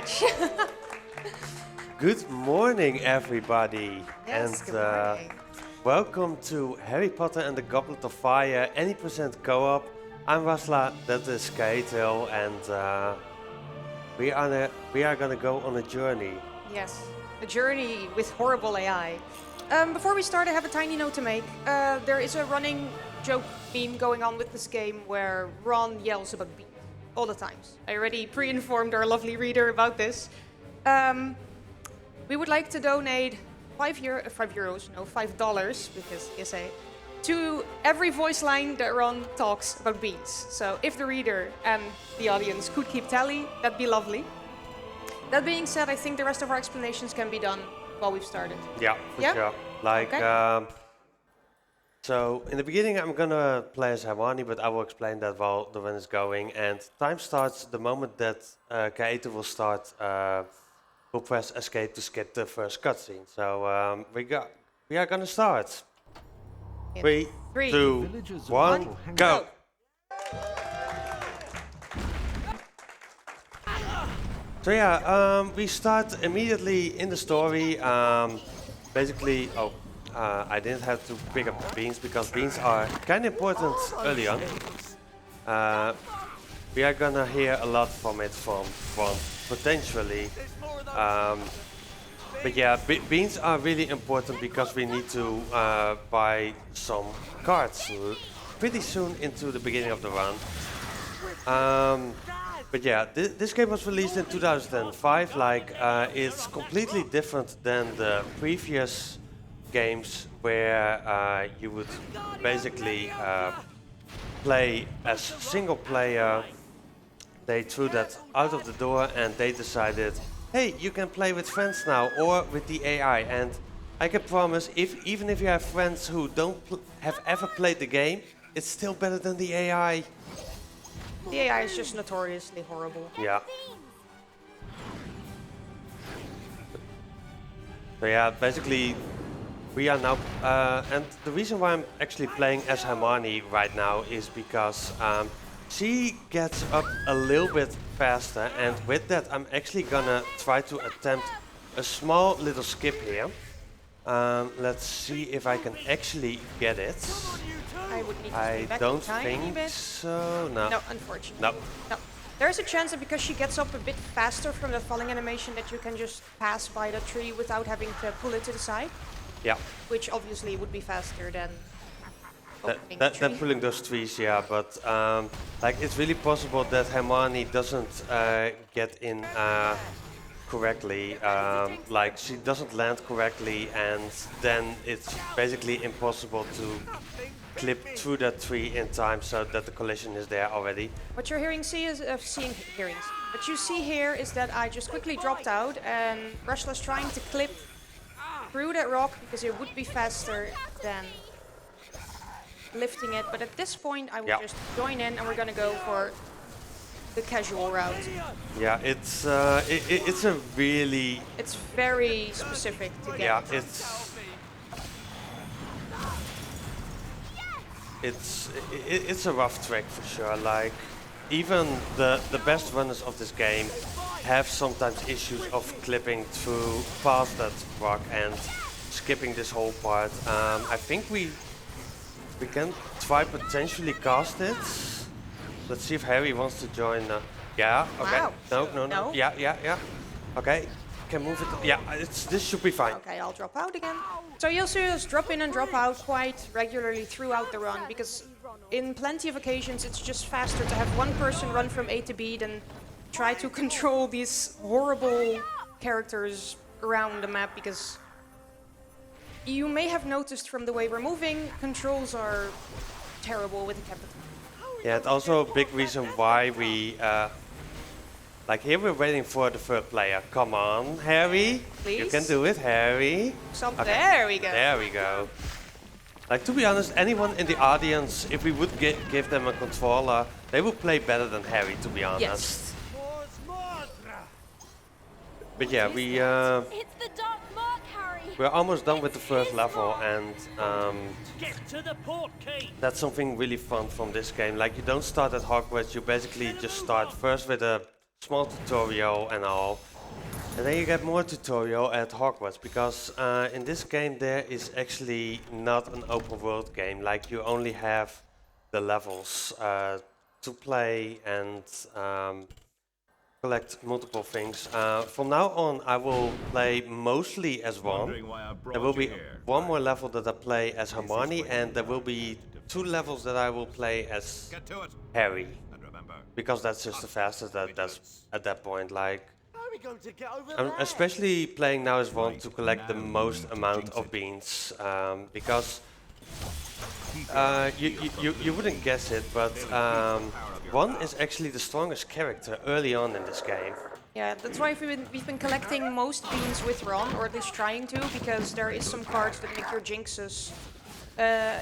much. Good morning, everybody, Yes, and good morning. welcome to Harry Potter and the Goblet of Fire, any percent co-op. I'm Rasschla, that is Kaethil, and we are gonna go on a journey. Yes, a journey with horrible AI. Before we start, I have a tiny note to make. There is a running joke meme going on with this game where Ron yells about beans all the times. I already pre-informed our lovely reader about this. We would like to donate $5, because ESA, to every voice line that Ron talks about beans. So if the reader and the audience could keep tally, that'd be lovely. That being said, I think the rest of our explanations can be done while we've started. Yeah, for sure. Like, Okay. so in the beginning I'm gonna play as Hermione, but I will explain that while the run is going. And time starts the moment that Kaethil will start. We'll press escape to skip the first cutscene. So we are gonna start. In 3, three, 2, 1, go! So yeah, we start immediately in the story. Basically, I didn't have to pick up the beans because beans are kind of important early on. We are gonna hear a lot from it from potentially. But yeah, beans are really important because we need to buy some cards pretty soon into the beginning of the run. But yeah, this game was released in 2005. Like, it's completely different than the previous games where you would basically play as single player. They threw that out of the door and they decided, hey, you can play with friends now or with the AI. And I can promise, even if you have friends who don't have ever played the game, it's still better than the AI. The AI is just notoriously horrible. Yeah. So yeah, basically, we are now, and the reason why I'm actually playing as Hermione right now is because she gets up a little bit faster, and with that I'm actually gonna try to attempt a small little skip here. Let's see if I can actually get it. I would need to I stay back don't a tiny think bit. so, no. No, unfortunately. No. No. There's a chance that because she gets up a bit faster from the falling animation that you can just pass by the tree without having to pull it to the side, Yeah. which obviously would be faster than opening the tree. That pulling those trees, yeah, but like it's really possible that Hermione doesn't get in correctly, like she doesn't land correctly, and then it's basically impossible to clip through that tree in time so that the collision is there already. What you're hearing What you see here is that I just quickly dropped out and Rasschla's trying to clip through that rock because it would be faster than lifting it. But at this point I will just join in and we're gonna go for the casual route. Yeah, it's a really... It's very specific to get. Yeah, it's a rough track for sure. Like, even the best runners of this game have sometimes issues of clipping through past that rock and skipping this whole part. I think we can try potentially cast it. Let's see if Harry wants to join. Yeah, okay. Wow. No. Yeah. Okay, can move it. Yeah, this should be fine. Okay, I'll drop out again. So you'll see us drop in and drop out quite regularly throughout the run because in plenty of occasions it's just faster to have one person run from A to B than try to control these horrible characters around the map, because you may have noticed from the way we're moving, controls are terrible with the capital. Yeah, it's also a big reason why we, like here we're waiting for the third player. Come on, Harry. Please? You can do it, Harry. Okay. There we go. There we go. Like, to be honest, anyone in the audience, if we would give them a controller, they would play better than Harry, to be honest. Yes. But yeah, It's the Dark Mark, Harry. we're almost done with the first level, and Get to the port key. that's something really fun from this game. Like, you don't start at Hogwarts, you basically just start first with a small tutorial and all. And then you get more tutorial at Hogwarts, because in this game there is actually not an open world game. Like, you only have the levels to play and collect multiple things. From now on I will play mostly as Ron. There will be one more level that I play as Hermione, and there will be 2 levels that I will play as Harry. Because that's just the fastest that's at that point. Like, I'm especially playing now as Ron to collect the most amount of beans, because you wouldn't guess it, but Ron is actually the strongest character early on in this game. Yeah, that's why we've been collecting most beans with Ron, or at least trying to, because there is some cards that make your jinxes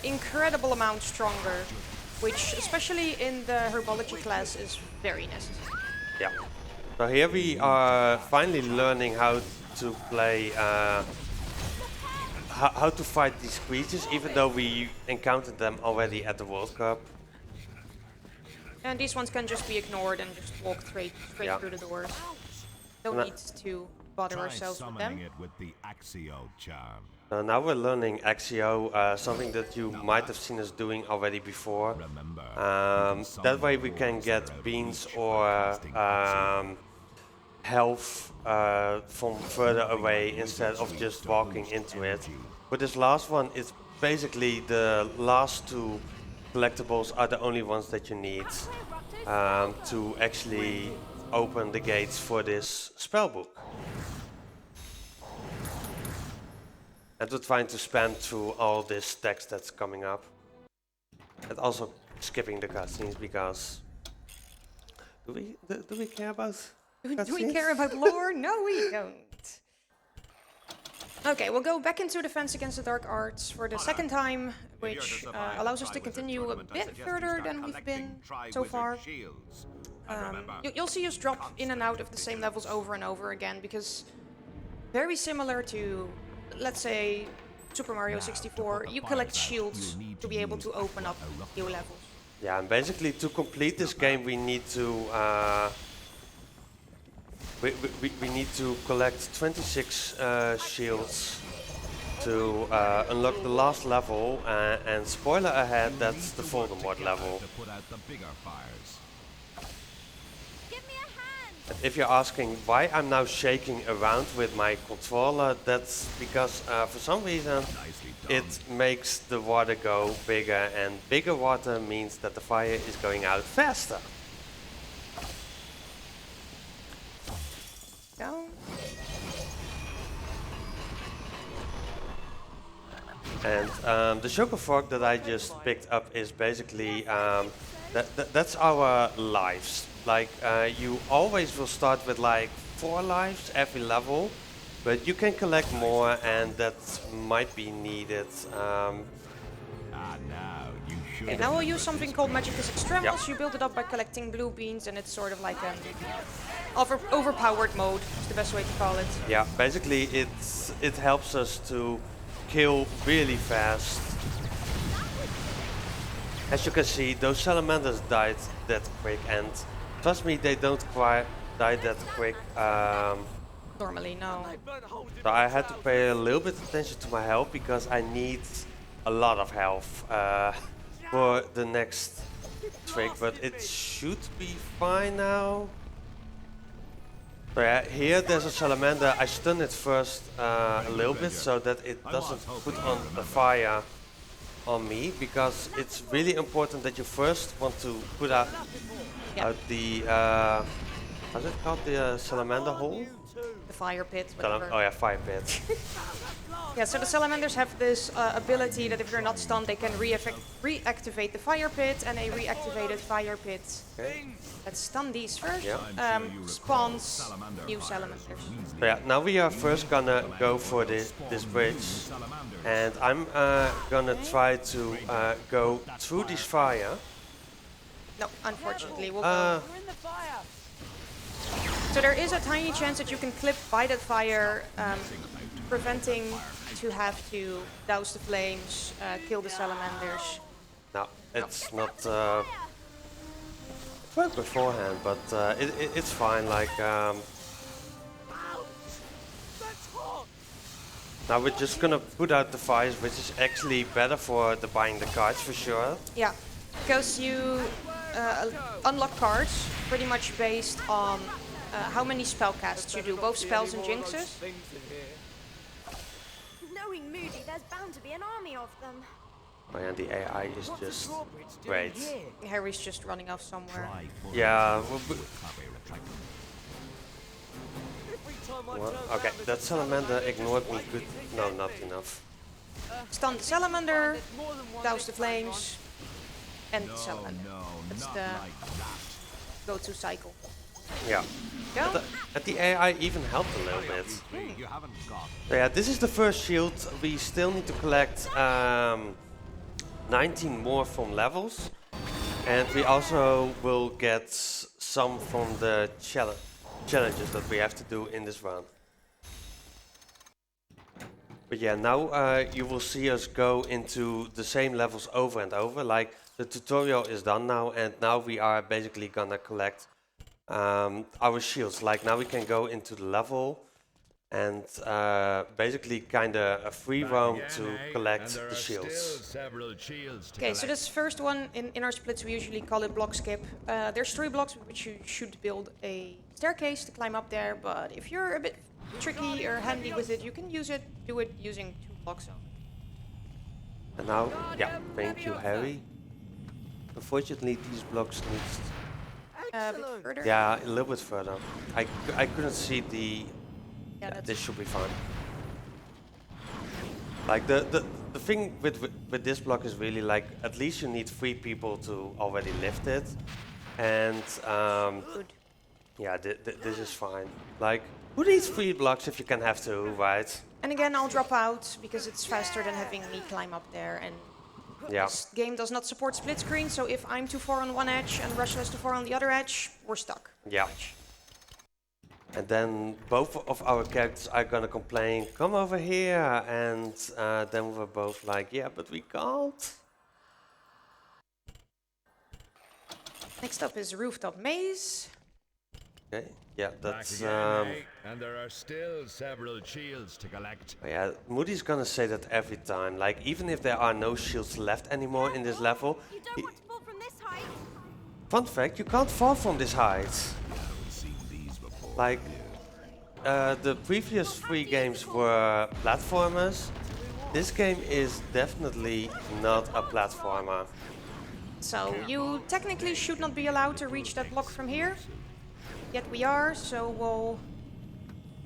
incredible amount stronger, which especially in the herbology class is very necessary. Yeah. So here we are finally learning how to play, how to fight these creatures, even though we encountered them already at the World Cup. And these ones can just be ignored and just walk straight through the doors. No need to bother ourselves with them. Now we're learning Axio, something that you might have seen us doing already before. That way we can get beans or health from further away instead of just walking into it. But this last one is basically the last 2 collectibles are the only ones that you need to actually open the gates for this spellbook. And we're trying to spam through all this text that's coming up. And also skipping the cutscenes, because do we care about cutscenes? Do we care about lore? No, we don't. Okay, we'll go back into Defense Against the Dark Arts for the second time, which allows us to continue a bit further than we've been so far. You'll see us drop in and out of the same levels over and over again, because very similar to, let's say, Super Mario 64, you collect shields to be able to open up new levels. Yeah, and basically to complete this game we need to we need to collect 26 shields to unlock the last level, and spoiler ahead, that's the Voldemort level. If you're asking why I'm now shaking around with my controller, that's because for some reason it makes the water go bigger, and bigger water means that the fire is going out faster. Go. And the sugar frog that I just picked up is basically that's our lives. Like, you always will start with like 4 lives every level, but you can collect more, and that might be needed. Okay, now we'll use something called Magicus Extremis. You build it up by collecting blue beans, and it's sort of like an overpowered mode, is the best way to call it. Yeah, basically it helps us to kill really fast. As you can see, those salamanders died that quick, and trust me, they don't quite die that quick. Normally, no. So I had to pay a little bit attention to my health, because I need a lot of health for the next trick, but it should be fine now. So yeah, here there's a salamander. I stun it first a little bit so that it doesn't put on the fire on me, because it's really important that you first want to put out the how's it called, the salamander hole? The fire pit, whatever. Oh yeah, fire pit. Yeah, so the salamanders have this ability that if you're not stunned, they can reactivate the fire pit, and a reactivated fire pit that stun these first spawns new salamanders. So yeah, now we are first gonna go for this bridge, and I'm gonna try to go through this fire. No, unfortunately, we'll go. So there is a tiny chance that you can clip by that fire, preventing to have to douse the flames, kill the salamanders. No, it's not. spoke beforehand, but it's fine. Like now we're just gonna put out the fires, which is actually better for the buying the cards for sure. Yeah, because you unlock cards pretty much based on how many spell casts you do, both spells and jinxes. Knowing Moody, there's bound to be an army of them. Oh, and the AI is just great. Harry's just running off somewhere. Yeah. Well, okay, that salamander ignored me. Good. No, not enough. Stun the salamander, douse the flames, and the salamander. That's the go-to cycle. Yeah. Go. And the AI even helped a little bit. So yeah, this is the first shield. We still need to collect 19 more from levels. And we also will get some from the challenges that we have to do in this run. But yeah, now you will see us go into the same levels over and over. Like, the tutorial is done now, and now we are basically gonna collect our shields. Like, now we can go into the level and basically kind of a free roam to collect the shields. Okay, so this first one, in our splits we usually call it block skip. There's 3 blocks which you should build a staircase to climb up there, but if you're a bit tricky or handy with it, you can do it using 2 blocks only. And now, yeah, thank you, Harry. Unfortunately, these blocks need... A bit further. Yeah, a little bit further. I couldn't see the... Yeah, this should be fine. Like, the thing with this block is really, like, at least you need 3 people to already lift it. And, good. yeah, this is fine. Like, who needs 3 blocks if you can have 2, right? And again, I'll drop out because it's faster than having me climb up there. And Yeah. this game does not support split screen, so if I'm too far on one edge and Rasschla is too far on the other edge, we're stuck. Yeah. And then both of our characters are gonna complain, come over here, and then we're both like, yeah, but we can't. Next up is Rooftop Maze. Okay, yeah, that's... and there are still several shields to collect. yeah, Moody's gonna say that every time. Like, even if there are no shields left anymore in this level... You don't want to fall from this height. Fun fact, you can't fall from this height. Like, the previous 3 games were platformers. This game is definitely not a platformer. So you technically should not be allowed to reach that block from here. Yet we are, so we'll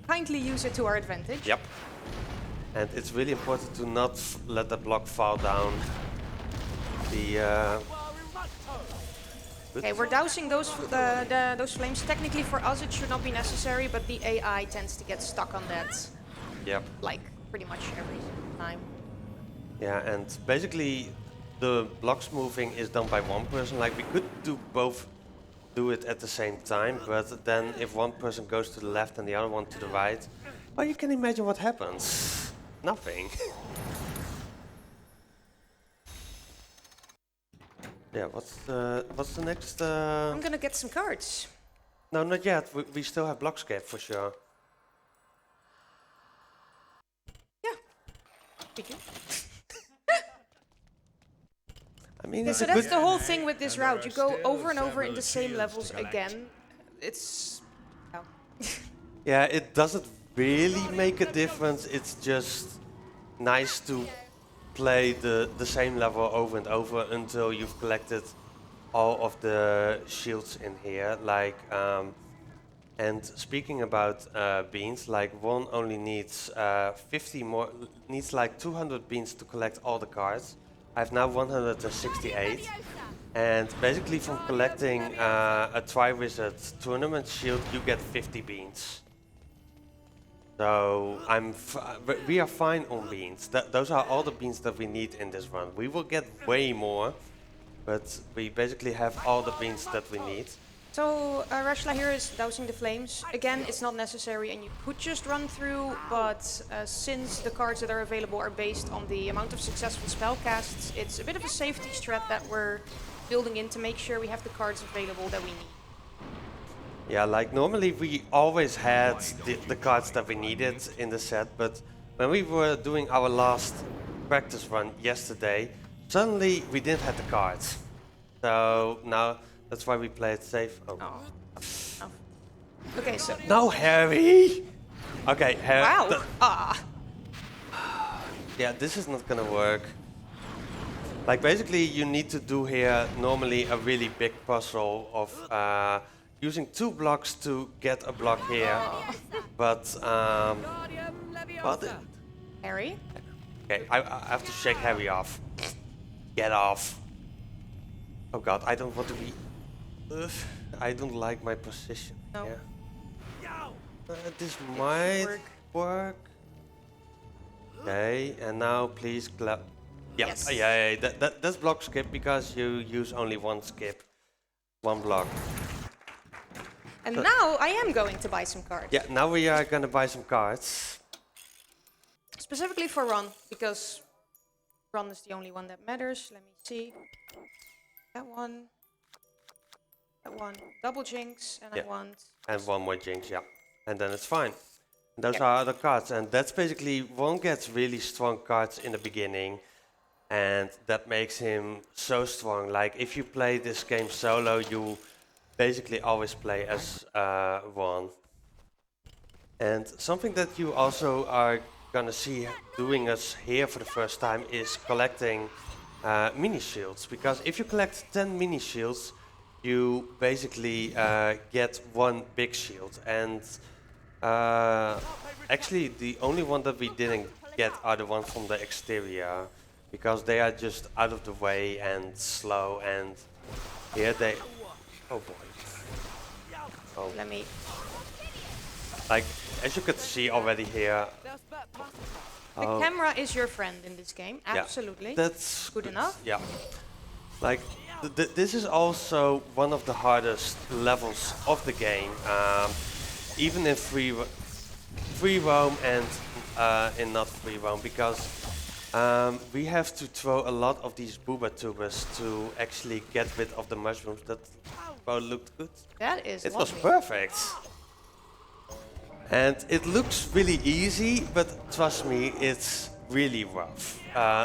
kindly use it to our advantage. Yep. And it's really important to not let the block fall down. Okay, we're dousing those those flames. Technically for us it should not be necessary, but the AI tends to get stuck on that. Yep. Like pretty much every time. Yeah, and basically the blocks moving is done by one person. Like, we could do it at the same time, but then if one person goes to the left and the other one to the right, well, you can imagine what happens. Nothing. Yeah, what's the next? I'm gonna get some cards. No, not yet. We still have Blockscape for sure. Yeah. We do. I mean, Yeah, it's so a that's good. the whole thing with this route. You go over and over in the same levels again. It's... Oh. Yeah, it doesn't really make a difference. It's just nice to play the same level over and over until you've collected all of the shields in here. Like, and speaking about beans, like one only needs 50 more, needs like 200 beans to collect all the cards. I have now 168, and basically from collecting a Triwizard tournament shield, you get 50 beans. So we are fine on beans. Those are all the beans that we need in this run. We will get way more, but we basically have all the beans that we need. So Rasschla here is dousing the flames. Again, it's not necessary and you could just run through, but since the cards that are available are based on the amount of successful spell casts, it's a bit of a safety strat that we're building in to make sure we have the cards available that we need. Yeah, like normally we always had the cards that we needed in the set, but when we were doing our last practice run yesterday, suddenly we didn't have the cards. So now that's why we play it safe. Oh. Oh. Okay, so... No, Harry! Okay, Harry. Wow! Yeah, this is not gonna work. Like basically you need to do here normally a really big puzzle of using 2 blocks to get a block here. But Harry? okay, I have to shake Harry off. Get off. Oh god, I don't want to be... I don't like my position. No. Yeah. This might work. Okay, and now please clap. Yeah, Yes. yeah, that's block skip because you use only 1 skip. 1 block. And now I am going to buy some cards. Yeah, now we are gonna buy some cards. Specifically for Ron, because Ron is the only one that matters. Let me see. That one. That one. Double Jinx, and Yeah. I want... And 1 more Jinx, yeah. And then it's fine. Those are other cards, and that's basically Ron gets really strong cards in the beginning, and that makes him so strong. Like if you play this game solo, you basically always play as Ron. And something that you also are gonna see doing us here for the first time is collecting mini shields, because if you collect 10 mini shields, you basically get 1 big shield. And actually the only one that we didn't get are the ones from the exterior, because they are just out of the way and slow, and here they... Oh boy. Oh. Let me... Like, as you could see already here... The camera is your friend in this game, yeah, absolutely. that's good enough. Yeah. Like, this is also one of the hardest levels of the game. Even in free roam and in not free roam, because we have to throw a lot of these booba tubers to actually get rid of the mushrooms. That looked good. That is It lovely. was perfect. And it looks really easy, but trust me, it's really rough.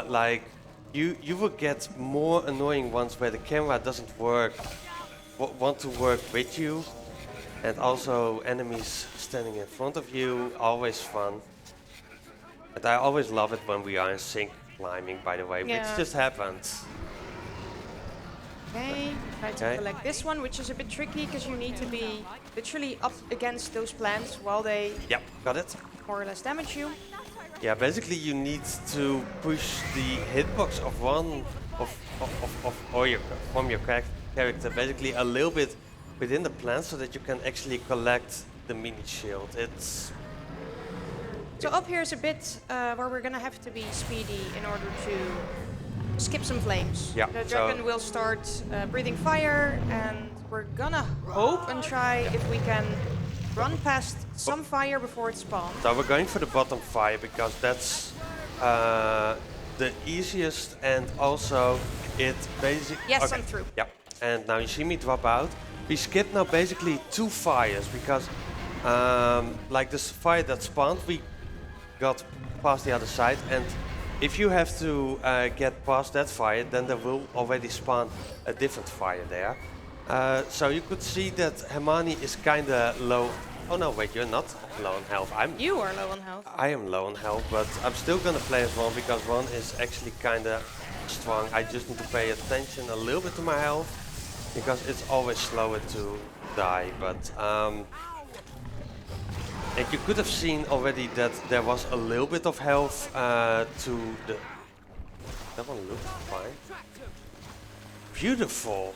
Like you will get more annoying ones where the camera doesn't work, want to work with you. And also enemies standing in front of you, always fun. And I always love it when we are in sync climbing, by the way, Yeah. which just happened. Okay, try to collect this one, which is a bit tricky because you need to be literally up against those plants while they Yep, got it. more or less damage you. Yeah, basically you need to push the hitbox of one from your character basically a little bit within the plant so that you can actually collect the mini shield. It's... So up here is a bit where we're gonna have to be speedy in order to skip some flames. Yeah, The so- dragon will start breathing fire, and we're gonna hope and try if we can run past some fire before it spawns. So we're going for the bottom fire because that's the easiest, and also it basically... Yes, I'm through. Yeah, and now you see me drop out. We skipped now basically 2 fires because like this fire that spawned, we got past the other side, and if you have to get past that fire, then there will already spawn a different fire there. So you could see that Hermione is kinda low. Oh no, wait, you're not low on health. You are low on health. I am low on health, but I'm still gonna play as Ron because Ron is actually kinda strong. I just need to pay attention a little bit to my health because it's always slower to die. But and you could have seen already that there was a little bit of health to the... That one looked fine. Beautiful.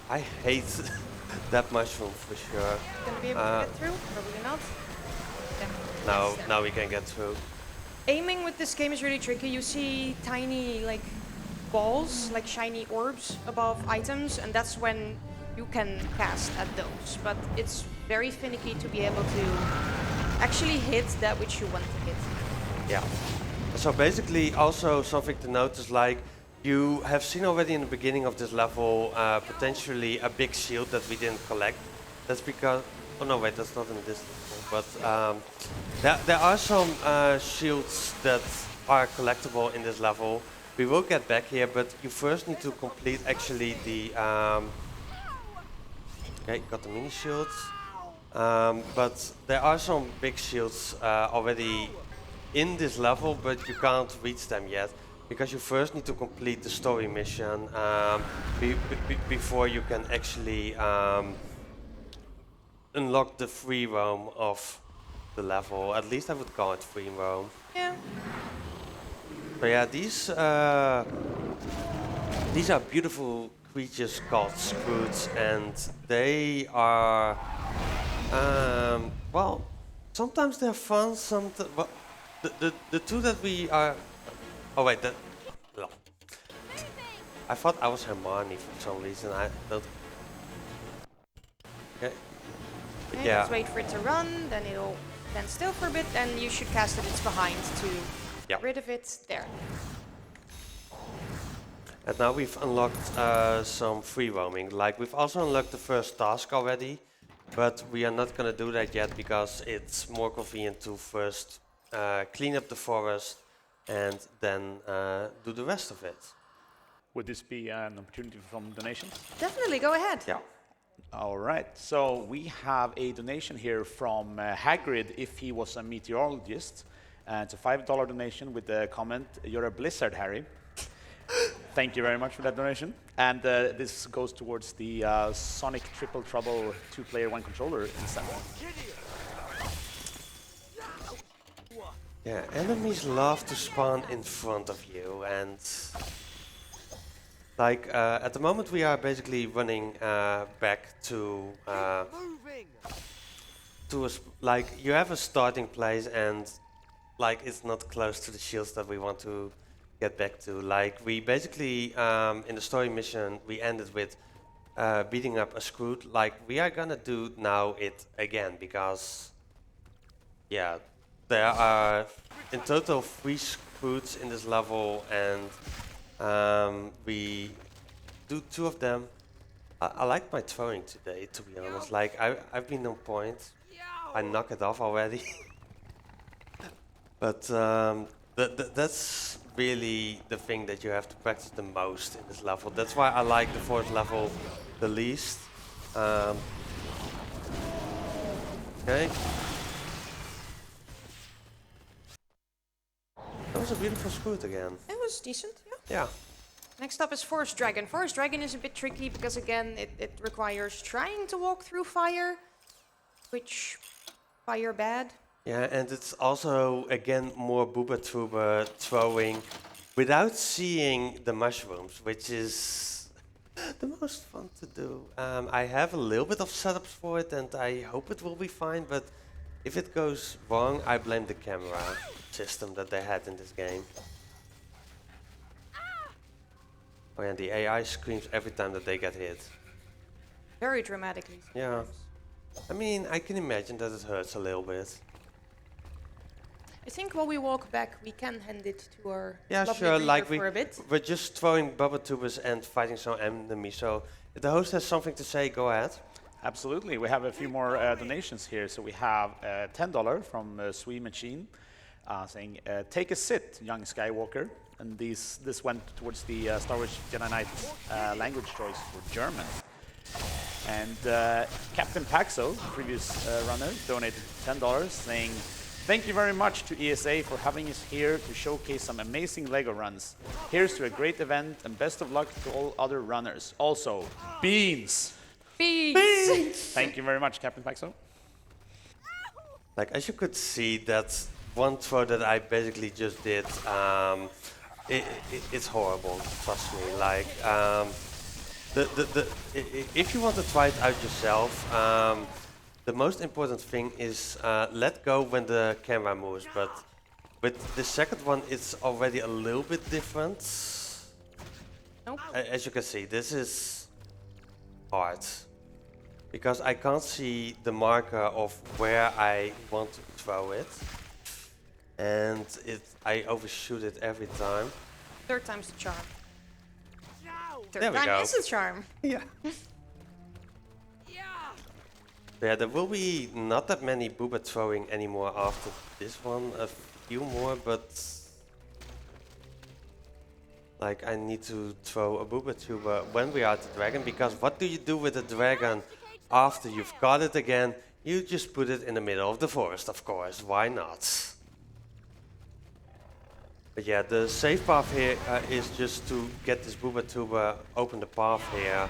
I hate that mushroom for sure. Gonna be able to get through? Probably not. Yeah. Now we can get through. Aiming with this game is really tricky. You see tiny like balls, like shiny orbs above items, and that's when you can cast at those. But it's very finicky to be able to actually hit that which you want to hit. Yeah. So basically also something to notice, like You have seen already in the beginning of this level potentially a big shield that we didn't collect. That's because... Oh no, wait, that's not in this level. But there are some shields that are collectible in this level. We will get back here, but you first need to complete actually the... okay, got the mini shields. But there are some big shields already in this level, but you can't reach them yet because you first need to complete the story mission before you can actually unlock the free roam of the level. At least I would call it free roam. Yeah. So yeah, these are beautiful creatures called Scroots, and they are well, sometimes they're fun. Well, the two that we are. Oh wait, that. No. I thought I was Hermione for some reason. I don't. Okay. Okay, Yeah. let's wait for it to run, then it'll stand still for a bit, and you should cast it its behind to get rid of it. There. And now we've unlocked some free roaming. Like we've also unlocked the first task already, but we are not gonna do that yet because it's more convenient to first clean up the forest and then do the rest of it. Would this be an opportunity for some donations? Definitely, go ahead. Yeah. All right, so we have a donation here from Hagrid if he was a meteorologist. It's a $5 donation with the comment, "You're a blizzard, Harry." Thank you very much for that donation. And this goes towards the Sonic Triple Trouble 2-player 1-controller incentive. Yeah, enemies love to spawn in front of you, and like at the moment we are basically running back to like you have a starting place, and like it's not close to the shields that we want to get back to. Like we basically in the story mission we ended with beating up a Scroot. Like we are gonna do now it again because yeah, there are in total 3 Scroots in this level, and we do 2 of them. I like my throwing today, to be honest. Like I've been on point. I knock it off already. But that's really the thing that you have to practice the most in this level. That's why I like the 4th level the least. Okay. That was a beautiful Scroot again. It was decent, yeah. Yeah. Next up is Forest Dragon. Forest Dragon is a bit tricky because again it requires trying to walk through fire, which fire bad. Yeah, and it's also again more Booba Trooper throwing without seeing the mushrooms, which is the most fun to do. I have a little bit of setups for it, and I hope it will be fine, but if it goes wrong, I blame the camera system that they had in this game. Oh yeah, the AI screams every time that they get hit. Very dramatically. Yeah. I mean, I can imagine that it hurts a little bit. I think while we walk back, we can hand it to our Yeah, lovely sure, reader like for a bit. we're just throwing bubble tubers and fighting some enemies, so if the host has something to say, go ahead. Absolutely, we have a few more donations here. So we have $10 from Sweet Machine saying, "Take a sit, young Skywalker." And this went towards the Star Wars Jedi Knight language choice for German. And Captain Paxo, previous runner, donated $10 saying, "Thank you very much to ESA for having us here to showcase some amazing LEGO runs. Here's to a great event and best of luck to all other runners. Also, beans!" Beans! Thank you very much, Captain Paxo. Like, as you could see, that one throw that I basically just did, it's horrible, trust me. Like, if you want to try it out yourself, the most important thing is let go when the camera moves, but with the second one it's already a little bit different. Nope. As you can see, this is hard because I can't see the marker of where I want to throw it, and I overshoot it every time. 3rd time's the charm. Third There we time go. is a charm. Yeah. Yeah, there will be not that many booba throwing anymore after this one. A few more, but like I need to throw a booba tuber when we are at the dragon, because what do you do with the dragon after you've got it again? You just put it in the middle of the forest, of course. Why not? But yeah, the safe path here is just to get this booba tuber, open the path here,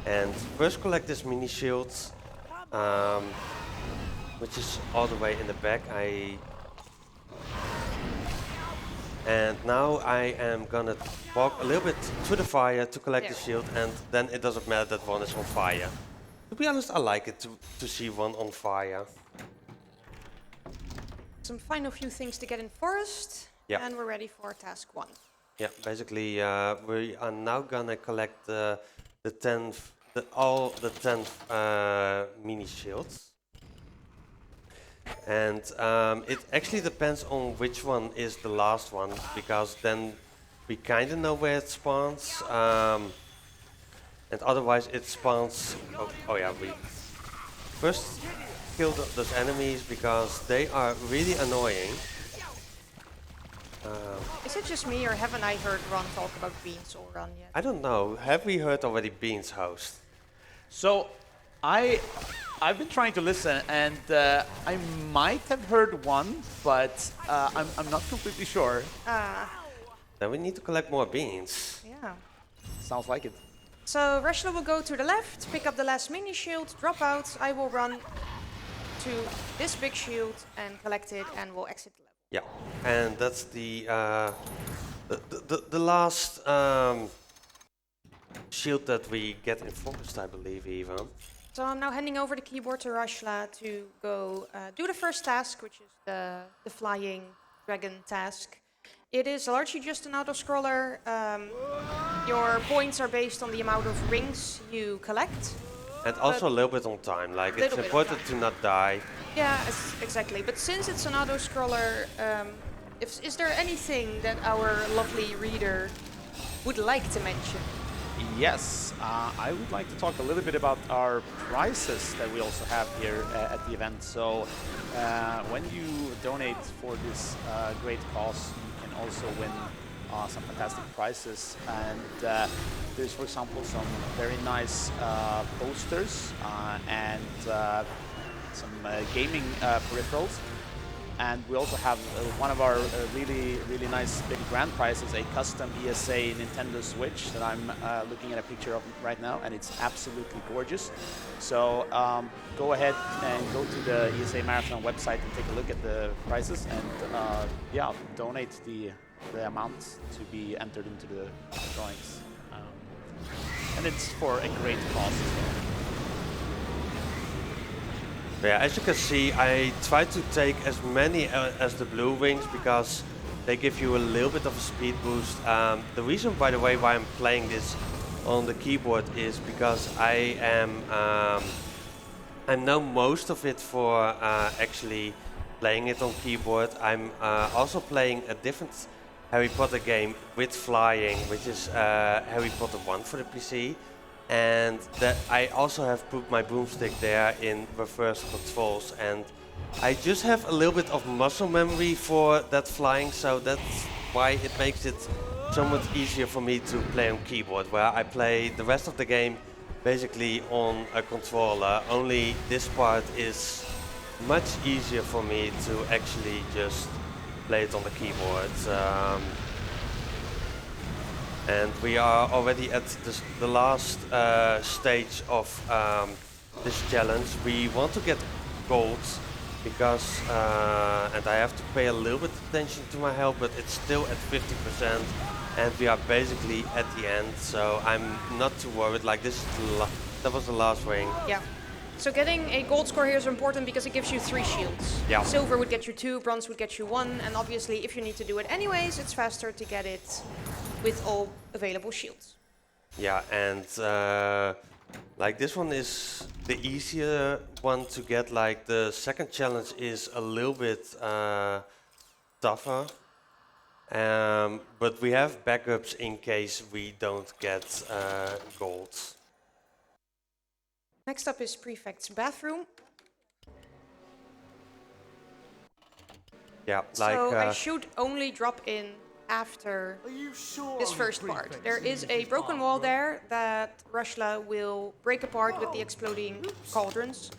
and first collect this mini shield. Which is all the way in the back. And now I am gonna walk a little bit to the fire to collect the shield, and then it doesn't matter that one is on fire. To be honest, I like it to see one on fire. Some final few things to get in forest, and we're ready for task 1. Yeah, basically we are now gonna collect all the 10 mini shields. And it actually depends on which one is the last one, because then we kind of know where it spawns. And otherwise it spawns... Oh yeah, we first kill those enemies because they are really annoying. Is it just me, or haven't I heard Ron talk about beans all run yet? I don't know. Have we heard already Beans host? So, I've been trying to listen, and I might have heard one, but I'm not completely sure. Then we need to collect more beans. Yeah. Sounds like it. So Rasschla will go to the left, pick up the last mini shield, drop out. I will run to this big shield and collect it, and we'll exit the level. Yeah, and that's the last shield that we get in forest, I believe, even. So I'm now handing over the keyboard to Rasschla to go do the first task, which is the flying dragon task. It is largely just an auto-scroller. Your points are based on the amount of rings you collect. And also a little bit on time, like it's important to not die. Yeah, exactly. But since it's an auto-scroller, is there anything that our lovely reader would like to mention? Yes, I would like to talk a little bit about our prizes that we also have here at the event. So when you donate for this great cause, you can also win some fantastic prizes. And there's, for example, some very nice posters and some gaming peripherals. And we also have one of our really nice big grand prizes, a custom ESA Nintendo Switch that I'm looking at a picture of right now, and it's absolutely gorgeous. So go ahead and go to the ESA Marathon website and take a look at the prizes, and yeah, donate the amount to be entered into the drawings. And it's for a great cause as well. Yeah, as you can see, I try to take as many as the blue wings because they give you a little bit of a speed boost. The reason, by the way, why I'm playing this on the keyboard is because I know most of it for actually playing it on keyboard. I'm also playing a different Harry Potter game with flying, which is Harry Potter 1 for the PC. And that I also have put my broomstick there in reverse controls, and I just have a little bit of muscle memory for that flying, so that's why it makes it so much easier for me to play on keyboard, where I play the rest of the game basically on a controller. Only this part is much easier for me to actually just play it on the keyboard. And we are already at the last stage of this challenge. We want to get gold because, and I have to pay a little bit attention to my health, but it's still at 50%, and we are basically at the end. So I'm not too worried. Like this is that was the last ring. Yeah. So getting a gold score here is important because it gives you 3 shields. Yeah. Silver would get you 2, bronze would get you 1, and obviously if you need to do it anyways, it's faster to get it with all available shields. Yeah, and like this one is the easier one to get. Like the second challenge is a little bit tougher, But we have backups in case we don't get gold. Next up is Prefect's bathroom. Yeah, like So I should only drop in after this first part. There is a broken wall there that Rasschla will break apart with the exploding cauldrons.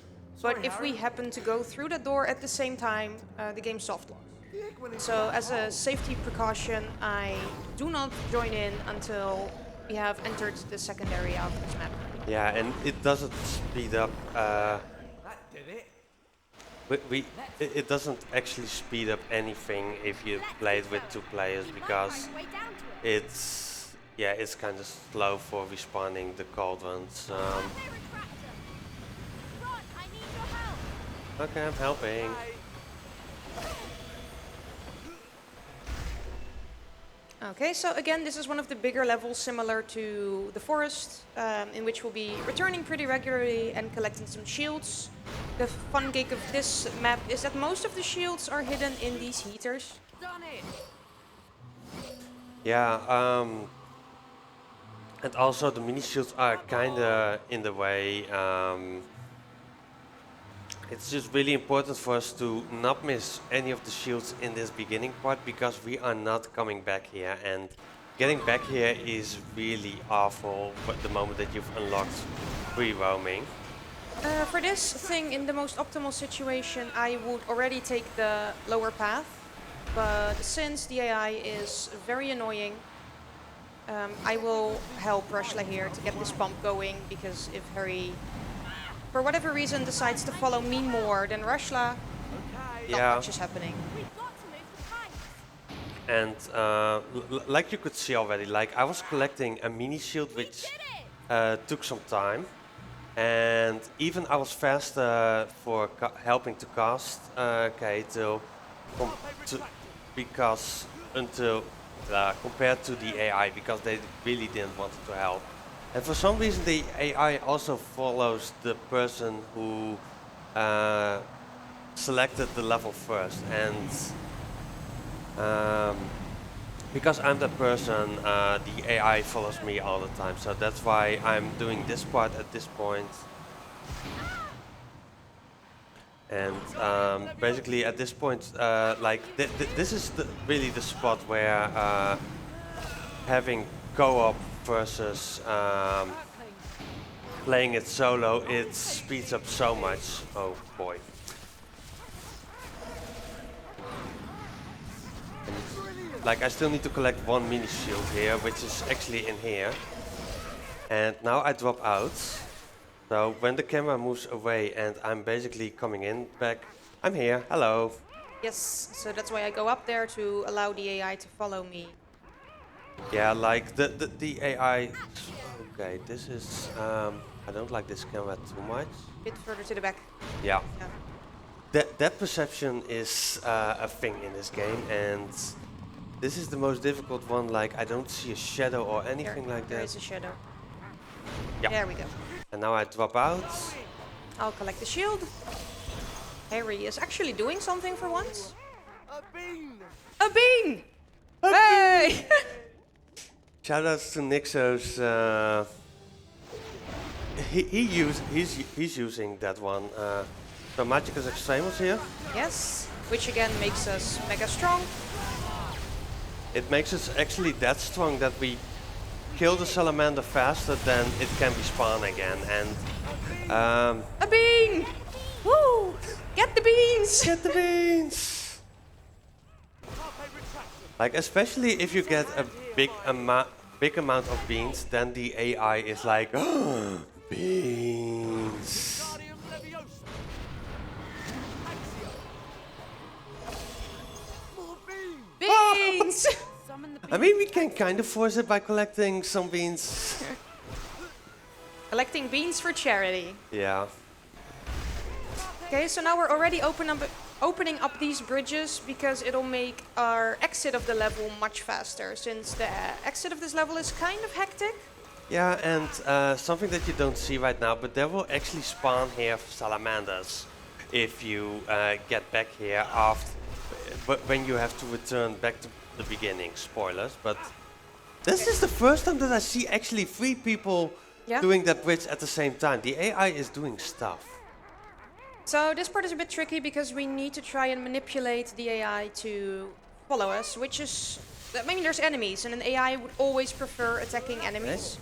But if we happen to go through the door at the same time, the game soft locks. So as a safety precaution, I do not join in until we have entered the second area of this map. yeah, and it doesn't speed up. It doesn't actually speed up anything if you play it with 2 players because Way down to it. it's kind of slow for respawning the cauldrons. They retract them. Ron, I need your help. Okay, I'm helping. Okay, so again, this is one of the bigger levels similar to the forest, in which we'll be returning pretty regularly and collecting some shields. The fun gig of this map is that most of the shields are hidden in these heaters. Done it. Yeah, and also the mini shields are kinda in the way. It's just really important for us to not miss any of the shields in this beginning part because we are not coming back here, and getting back here is really awful at the moment that you've unlocked free roaming. For this thing, in the most optimal situation, I would already take the lower path, but since the AI is very annoying, I will help Rasschla here to get this pump going, because if Harry, for whatever reason, decides to follow me more than Rasschla, not much is happening. We've got to move the pipes. And like you could see already, like I was collecting a mini shield which took some time. And even I was faster for helping to cast Kaethil because compared to the AI, because they really didn't want to help. And for some reason the AI also follows the person who selected the level first, and because I'm that person, the AI follows me all the time, so that's why I'm doing this part at this point. And basically at this point, like this is really the spot where having co-op versus playing it solo, it speeds up so much. Oh boy. Like I still need to collect 1 mini shield here, which is actually in here. And now I drop out. So when the camera moves away and I'm basically coming in back, I'm here. Hello. Yes, so that's why I go up there to allow the AI to follow me. Yeah, like the AI. Okay, this is. I don't like this camera too much. A bit further to the back. Yeah. Yeah. That perception is a thing in this game, and this is the most difficult one. Like I don't see a shadow or anything like There that. is a shadow. Yeah. There we go. And now I drop out. I'll collect the shield. Harry is actually doing something for once. A bean! A bean! Hey! Shoutouts to Nixos. He's using that one. So Magicus Extremus here. Yes, which again makes us mega strong. It makes us actually that strong that we kill the salamander faster than it can respawn again. And A bean! Woo! Get the beans! get the beans. Like especially if you get a big amount of beans, then the AI is like, oh, beans. Beans! Summon the I mean, we can kind of force it by collecting some beans. Collecting beans for charity. Yeah. Okay, so now we're already opening up these bridges because it'll make our exit of the level much faster, since the exit of this level is kind of hectic. Yeah, and something that you don't see right now, but there will actually spawn here salamanders if you get back here after, when you have to return back to the beginning. Spoilers, but this is the first time that I see actually 3 people doing that bridge at the same time. The AI is doing stuff. So this part is a bit tricky because we need to try and manipulate the AI to follow us, which is... I mean, there's enemies, and an AI would always prefer attacking enemies.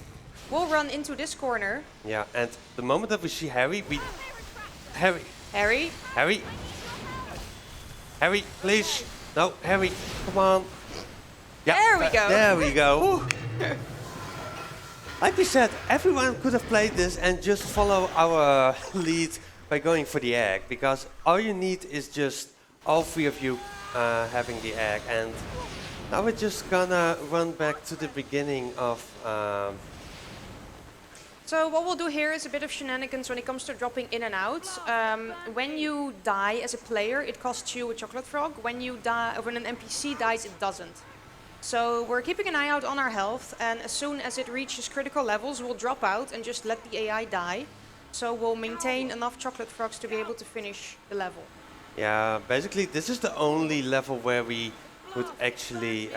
We'll run into this corner. Yeah, and the moment that we see Harry, Harry! Harry, Please! No, Harry, come on! Yeah, there we go! There we go! Like we said, everyone could have played this and just follow our lead by going for the egg, because all you need is just all 3 of you having the egg, and now we're just gonna run back to the beginning of... So what we'll do here is a bit of shenanigans when it comes to dropping in and out. When you die as a player, it costs you a chocolate frog. When you die, or when an NPC dies, it doesn't. So we're keeping an eye out on our health, and as soon as it reaches critical levels, we'll drop out and just let the AI die. So we'll maintain enough chocolate frogs to be able to finish the level. Yeah, basically this is the only level where we could actually,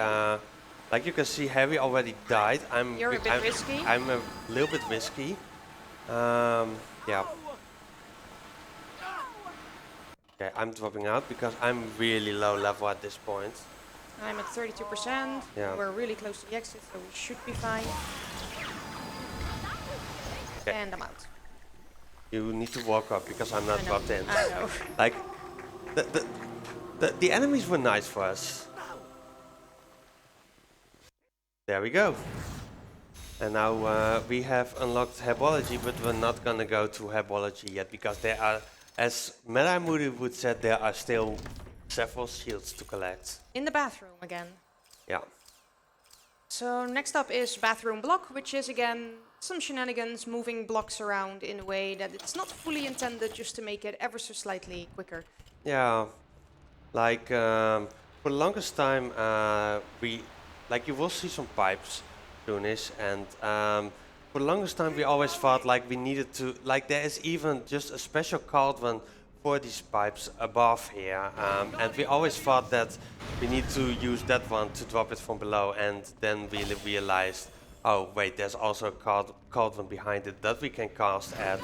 like you can see, Harry already died. You're a bit risky. I'm a little bit risky. Yeah. Okay, I'm dropping out because I'm really low level at this point. I'm at 32%. Yeah. We're really close to the exit, so we should be fine. Okay. And I'm out. You need to walk up because I'm not dropped in. I know. Like, the enemies were nice for us. There we go. And now we have unlocked Herbology, but we're not gonna go to Herbology yet because there are, as Meramuri would said, there are still several shields to collect. In the bathroom again. Yeah. So next up is bathroom block, which is again some shenanigans, moving blocks around in a way that it's not fully intended, just to make it ever so slightly quicker. Yeah. Like for the longest time, you will see some pipes soonish, and for the longest time we always thought like we needed to, like there is even just a special cauldron for these pipes above here, and we always thought that we need to use that one to drop it from below, and then we realized, oh wait, there's also a cauldron behind it that we can cast at,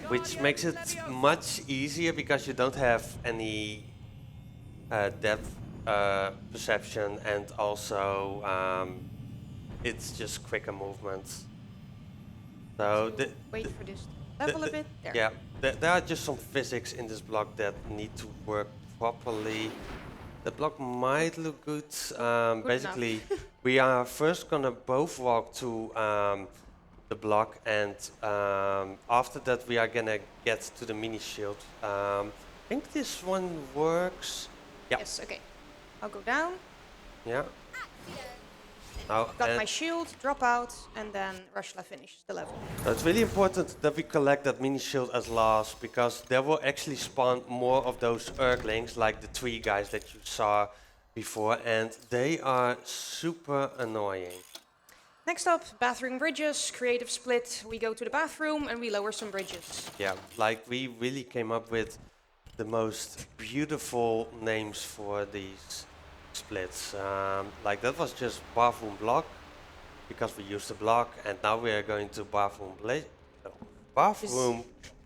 which makes it much easier because you don't have any depth perception, and also it's just quicker movements. So wait for this to level a bit. There. Yeah, there are just some physics in this block that need to work properly. The block might look good. Basically, we are first gonna both walk to the block, and after that we are gonna get to the mini shield. I think this one works. Yeah. Yes, okay. I'll go down. Yeah. Now, Got my shield, drop out, and then Rasschla finishes the level. It's really important that we collect that mini shield as last, because there will actually spawn more of those Urglings, like the 3 guys that you saw before, and they are super annoying. Next up, bathroom bridges, creative split. We go to the bathroom and we lower some bridges. Yeah, like we really came up with the most beautiful names for these splits. Like that was just bathroom block, because we used the block, and now we are going to bathroom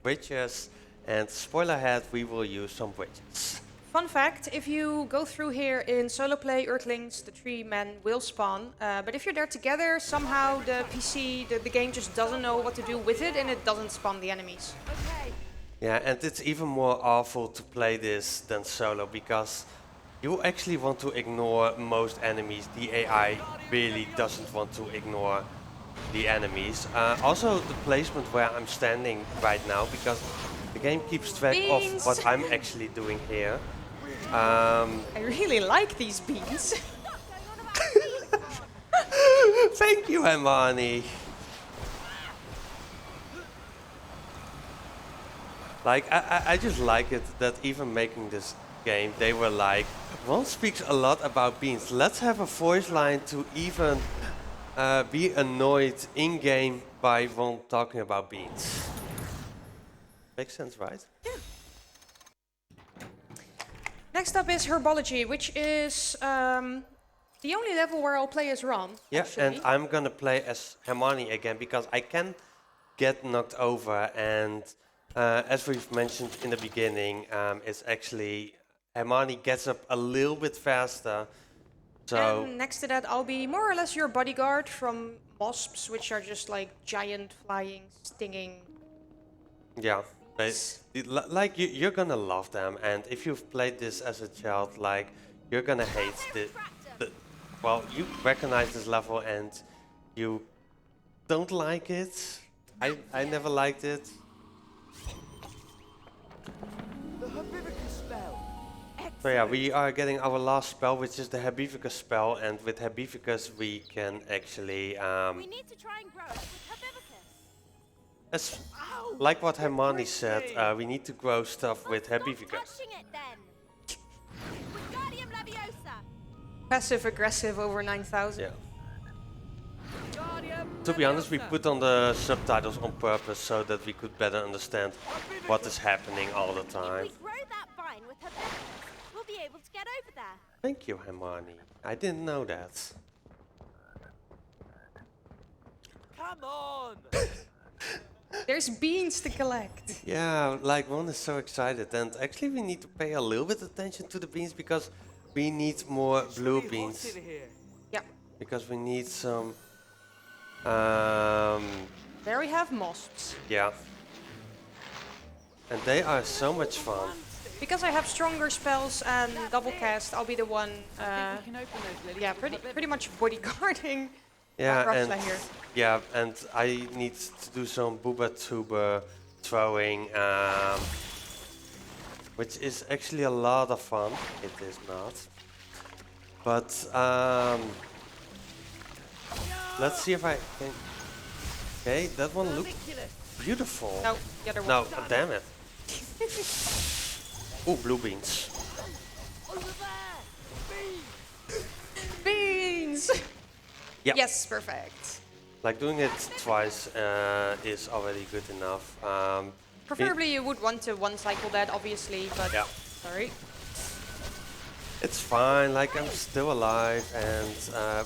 bridges, and spoiler ahead, we will use some bridges. Fun fact, if you go through here in solo play, Earthlings, the 3 men will spawn, but if you're there together, somehow the PC, the game just doesn't know what to do with it, and it doesn't spawn the enemies. Okay. Yeah, and it's even more awful to play this than solo, because you actually want to ignore most enemies. The AI really doesn't want to ignore the enemies. Also the placement where I'm standing right now, because the game keeps track of what I'm actually doing here. I really like these beans. Thank you, Hermione. Like, I just like it that even making this game, they were like, one speaks a lot about beans. Let's have a voice line to even be annoyed in-game by one talking about beans. Makes sense, right? Yeah. Next up is Herbology, which is the only level where I'll play as Ron. Yeah, actually. and I'm gonna play as Hermione again because I can get knocked over, and as we've mentioned in the beginning, it's actually Hermione gets up a little bit faster. So And next to that, I'll be more or less your bodyguard from mosps, which are just like giant, flying, stinging. yeah, like you're gonna love them, and if you've played this as a child, like you're gonna hate the well, you recognize this level and you don't like it. I never liked it. So yeah, we are getting our last spell, which is the Herbivicus spell, and with Herbivicus we can actually, We need to try and grow it with Herbivicus. as like what Hermione said, we need to grow stuff with Stop Herbivicus. touching it then. Wingardium Leviosa. Passive aggressive over 9,000. Yeah. To be honest, we put on the subtitles on purpose so that we could better understand what is happening all the If time. we grow that vine with Herbivicus, we'll be able to get over there. Thank you, Hermione. I didn't know that. Come on! There's beans to collect. Yeah, like Ron is so excited, and actually we need to pay a little bit attention to the beans because we need more blue beans. Yeah. Because we need some. There we have mosps. Yeah. And they are so much fun. Because I have stronger spells and double cast, I'll be the one, yeah, pretty much bodyguarding Yeah, Rasschla and here. yeah, and I need to do some booba tuber throwing, which is actually a lot of fun. It is not, but let's see if I can. Okay, that one looked beautiful. No, the other one. No, damn it. Ooh, blue beans. Beans! Yeah. Yes, perfect. Like doing it twice is already good enough. Preferably you would want to one cycle that, obviously, but Yeah. sorry. It's fine, like I'm still alive, and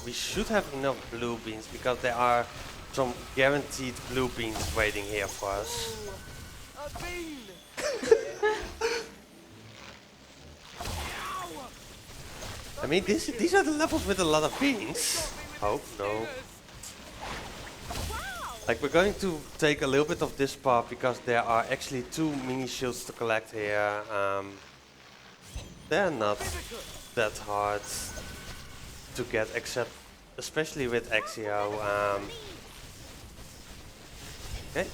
we should have enough blue beans because there are some guaranteed blue beans waiting here for us. I mean, these are the levels with a lot of beans. Oh, no. Like, we're going to take a little bit of this part because there are actually 2 mini shields to collect here. They're not that hard to get, except especially with Axio. Okay.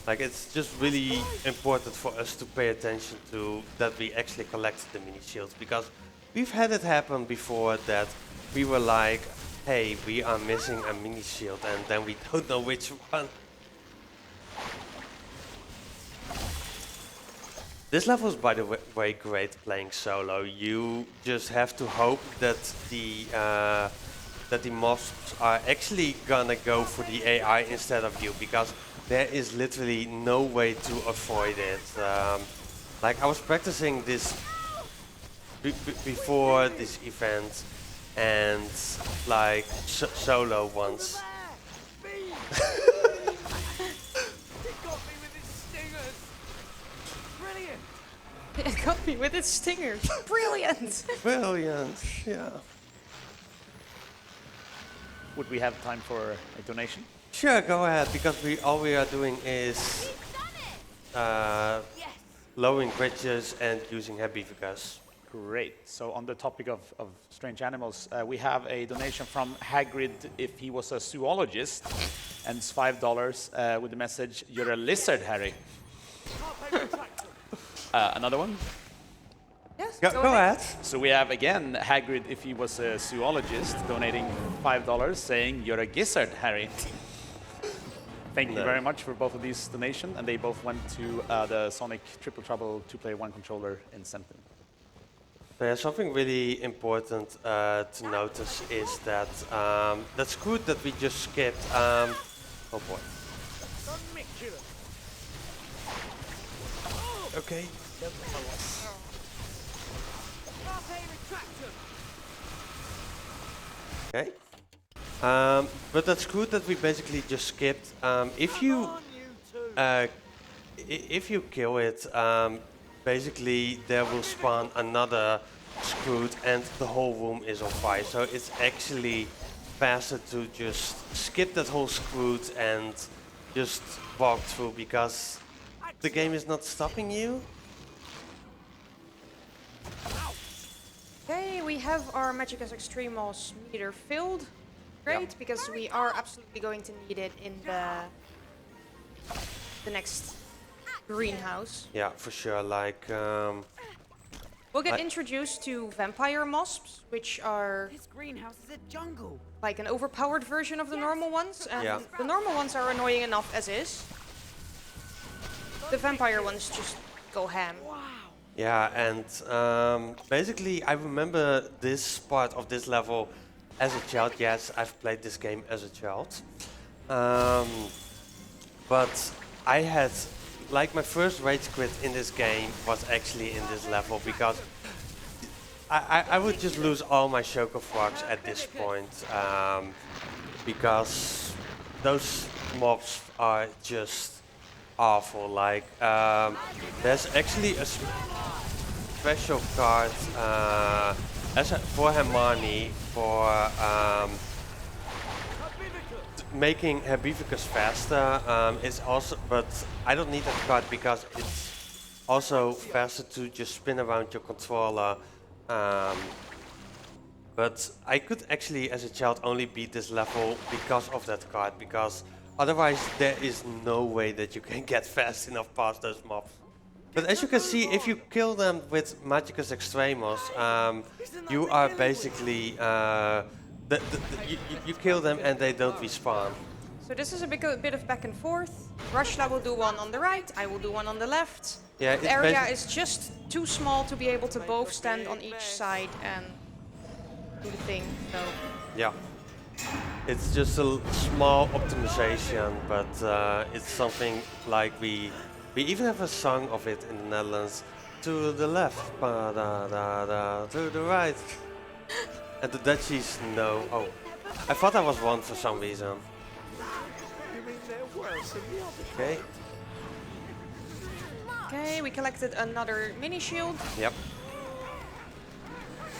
Like, it's just really important for us to pay attention to that we actually collect the mini shields, because we've had it happen before that we were like, hey, we are missing a mini shield, and then we don't know which one. This level is, by the way, great playing solo. You just have to hope that the mobs are actually gonna go for the AI instead of you, because there is literally no way to avoid it. Like, I was practicing this before this event, and like solo once. It got me with its stingers. Brilliant! Brilliant, yeah. Would we have time for a donation? Sure, go ahead, because all we are doing is lowering bridges and using Herbivicus. Great. So on the topic of strange animals, we have a donation from Hagrid if he was a zoologist, and it's $5 with the message, "You're a lizard, Harry." Another one? Yes, Go ahead. So we have again Hagrid if he was a zoologist, donating $5, saying, "You're a gizzard, Harry." Thank you very much for both of these donations, and they both went to the Sonic Triple Trouble 2-player 1 controller incentive. There's something really important to notice is that that's good that we just skipped. Oh boy. Okay. Okay. But that's good that we basically just skipped. If you if you kill it, basically there will spawn another Scroot and the whole room is on fire. So it's actually faster to just skip that whole Scroot and just walk through because the game is not stopping you. Okay, we have our Magicus Extremos meter filled. Great, because we are absolutely going to need it in the next greenhouse. Yeah, for sure. Like, We'll get introduced to vampire mosps, which are This greenhouse is a jungle. like an overpowered version of the normal ones. And Yeah. the normal ones are annoying enough as is. The vampire ones just go ham. yeah, and basically I remember this part of this level as a child. Yes, I've played this game as a child. But I had, like, my first rage quit in this game was actually in this level because I would just lose all my Choco Frogs at this point because those mobs are just awful. Like, there's actually a special card for Hermione for making Herbivicus faster. Is also, but I don't need that card because it's also faster to just spin around your controller. But I could actually, as a child, only beat this level because of that card, because otherwise there is no way that you can get fast enough past those mobs. But as you can see, if you kill them with Magicus Extremos, you are basically you kill them and they don't respawn. So this is a bit of back and forth. Rasschla will do one on the right, I will do one on the left. Yeah, The area is just too small to be able to both stand on each side and do the thing, so... Yeah, it's just a small optimization, but it's something like we even have a song of it in the Netherlands. To the left, ba da da da, to the right. And the Dutchies know. Oh, I thought I was one for some reason. Okay. Okay, we collected another mini shield. Yep.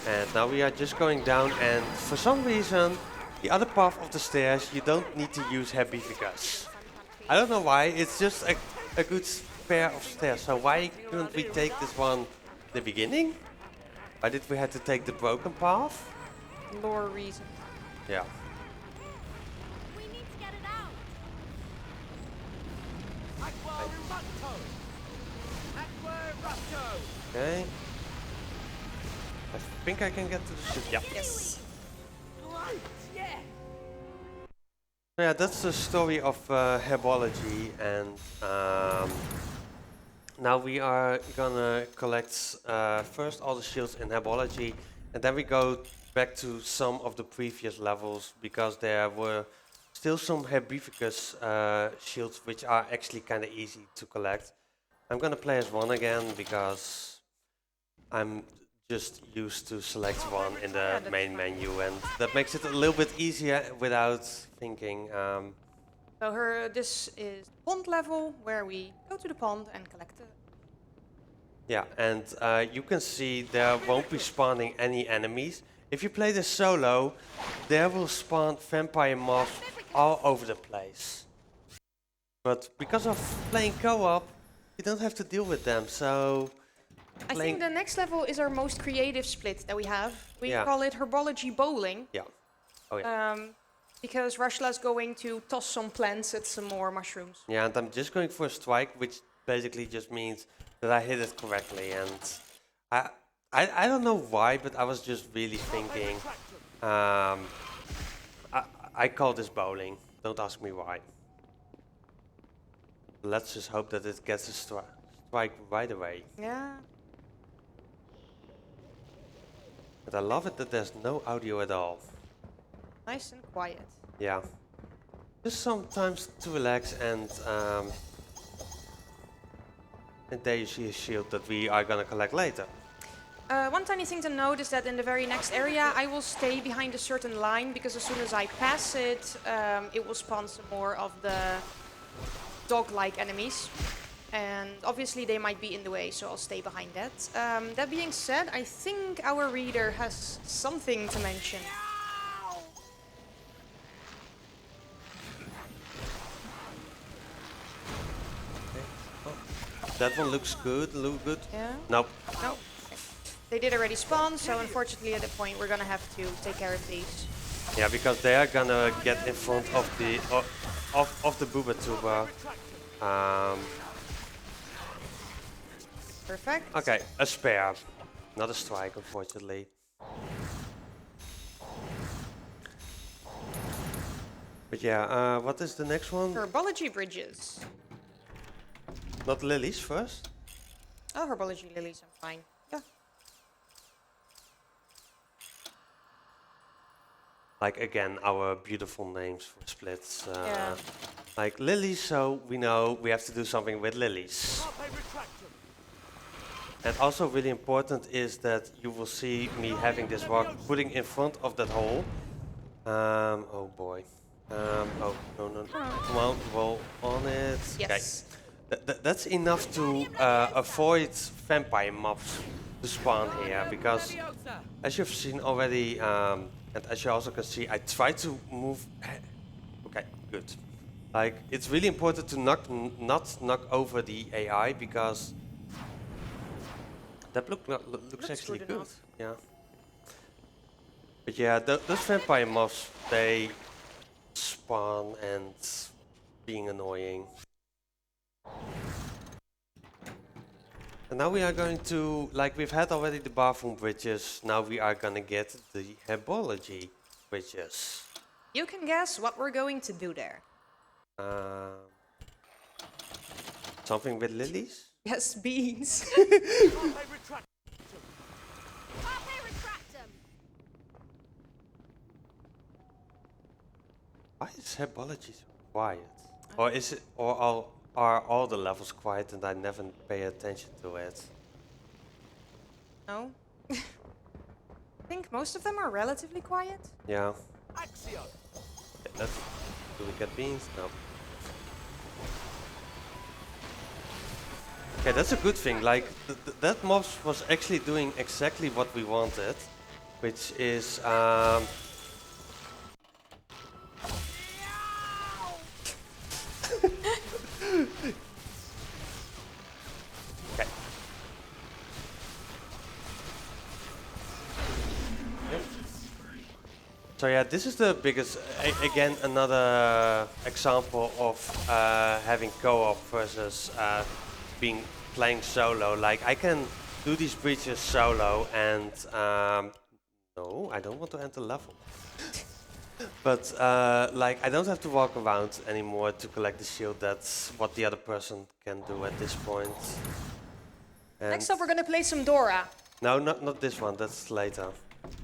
And now we are just going down, and for some reason, the other path of the stairs, you don't need to use Herbivicus. I don't know why, it's just a good pair of stairs. So why couldn't we take this one in the beginning? Why did we have to take the broken path? Lore reason. Yeah. We need to get it out. Okay. I think I can get to the ship. Yeah. Yes. Yeah, that's the story of herbology, and now we are gonna collect first all the shields in herbology, and then we go back to some of the previous levels because there were still some Herbivicus shields which are actually kind of easy to collect. I'm gonna play as one again because I'm just used to select one in the main menu, and that makes it a little bit easier without thinking. So this is pond level, where we go to the pond and collect it. Yeah, and you can see there won't be spawning any enemies. If you play this solo, there will spawn vampire mobs all over the place. But because of playing co-op, you don't have to deal with them, so... I think the next level is our most creative split that we have. We Yeah. call it Herbology Bowling. Yeah. Oh yeah. Because Rashla's going to toss some plants at some more mushrooms. Yeah, and I'm just going for a strike, which basically just means that I hit it correctly, and I don't know why, but I was just really thinking. I call this bowling. Don't ask me why. Let's just hope that it gets a strike right away. Yeah. But I love it that there's no audio at all. Nice and quiet. Yeah. Just sometimes to relax, and there you see a shield that we are gonna collect later. One tiny thing to note is that in the very next area, I will stay behind a certain line because as soon as I pass it, it will spawn some more of the dog-like enemies. And obviously they might be in the way, so I'll stay behind that. That being said, I think our reader has something to mention. That one looks good. Look good. Yeah? Nope. No. They did already spawn, so unfortunately at the point we're gonna have to take care of these. Yeah, because they are gonna get in front of the of the Booba Tuba. Perfect. Okay, a spare, not a strike, unfortunately. But yeah, what is the next one? Herbology bridges. Not lilies first? Oh, herbology lilies, I'm fine. Yeah. Like again, our beautiful names for splits. Yeah. Like lilies, so we know we have to do something with lilies. And also really important is that you will see me having this rock putting in front of that hole. Oh boy. Oh, no. Come on, roll on it. Yes. Okay. That's enough to avoid vampire mobs to spawn here, because as you've seen already, and as you also can see, I try to move. Okay, good. Like, it's really important to not knock over the AI, because that looks actually good good. enough. Yeah. But yeah, those vampire mobs, they spawn and being annoying. And now we are going to, like we've had already the bathroom bridges, now we are gonna get the herbology bridges. You can guess what we're going to do there. Something with lilies? Yes, beans. Why is herbology so quiet? Or is it, or are all the levels quiet and I never pay attention to it? No. I think most of them are relatively quiet. Yeah. Okay, do we get beans? No. Okay, that's a good thing. Like, that mob was actually doing exactly what we wanted, which is okay. Yep. So yeah, this is the biggest, again, another example of having co-op versus playing solo. Like, I can do these breaches solo and no, I don't want to enter level. But like, I don't have to walk around anymore to collect the shield. That's what the other person can do at this point. And Next up, we're gonna play some Dora. no, not this one. That's later.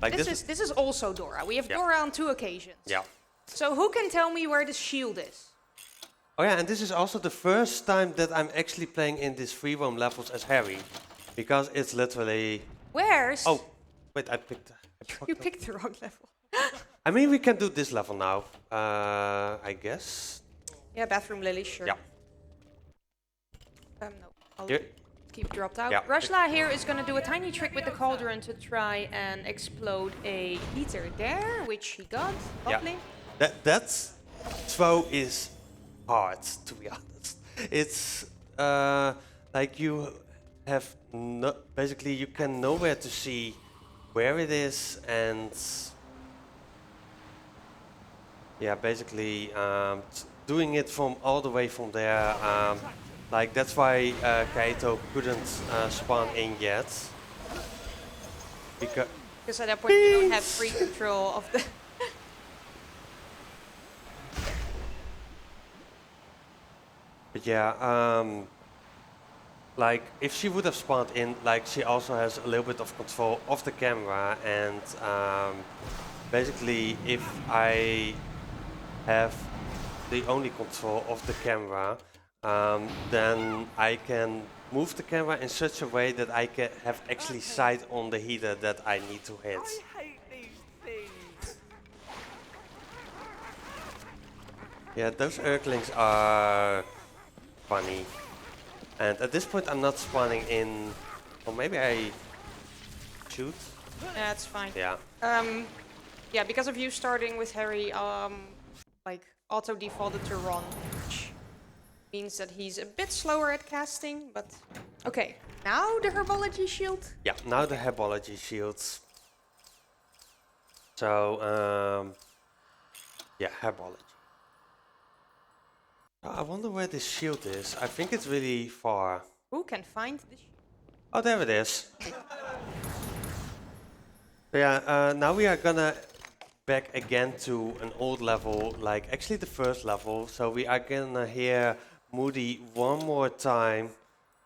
Like This is also Dora. We have Yeah. Dora on 2 occasions. Yeah. So who can tell me where the shield is? Oh yeah, and this is also the first time that I'm actually playing in these free roam levels as Harry, because it's literally. Where's? Oh, wait, I picked. You picked the wrong level. I mean, we can do this level now. I guess. Yeah, bathroom lily, sure. Yeah. No, I'll Here. keep it dropped out. Yeah. Rasschla here is gonna do a tiny trick with the cauldron to try and explode a heater there, which he got. Lovely. That's throw is hard, to be honest. It's like you have no, basically you can nowhere to see where it is, and yeah, basically doing it from all the way from there. Like, that's why Kaito couldn't spawn in yet. Because at that point you don't have free control of the. But yeah, like, if she would have spawned in, like, she also has a little bit of control of the camera, and basically if I have the only control of the camera, then I can move the camera in such a way that I can have actually sight on the heater that I need to hit. I hate these things. Yeah, those Earthlings are funny. And at this point I'm not spawning in... Or maybe I shoot? Yeah, it's fine. Yeah. Yeah, because of you starting with Harry, like auto defaulted to Ron, which means that he's a bit slower at casting, but okay. Now the herbology shield. Yeah, now the herbology shields. So, yeah, herbology. I wonder where this shield is. I think it's really far. Who can find the shield? Oh, there it is. Yeah, now we are gonna back again to an old level, like actually the first level. So we are gonna hear Moody one more time,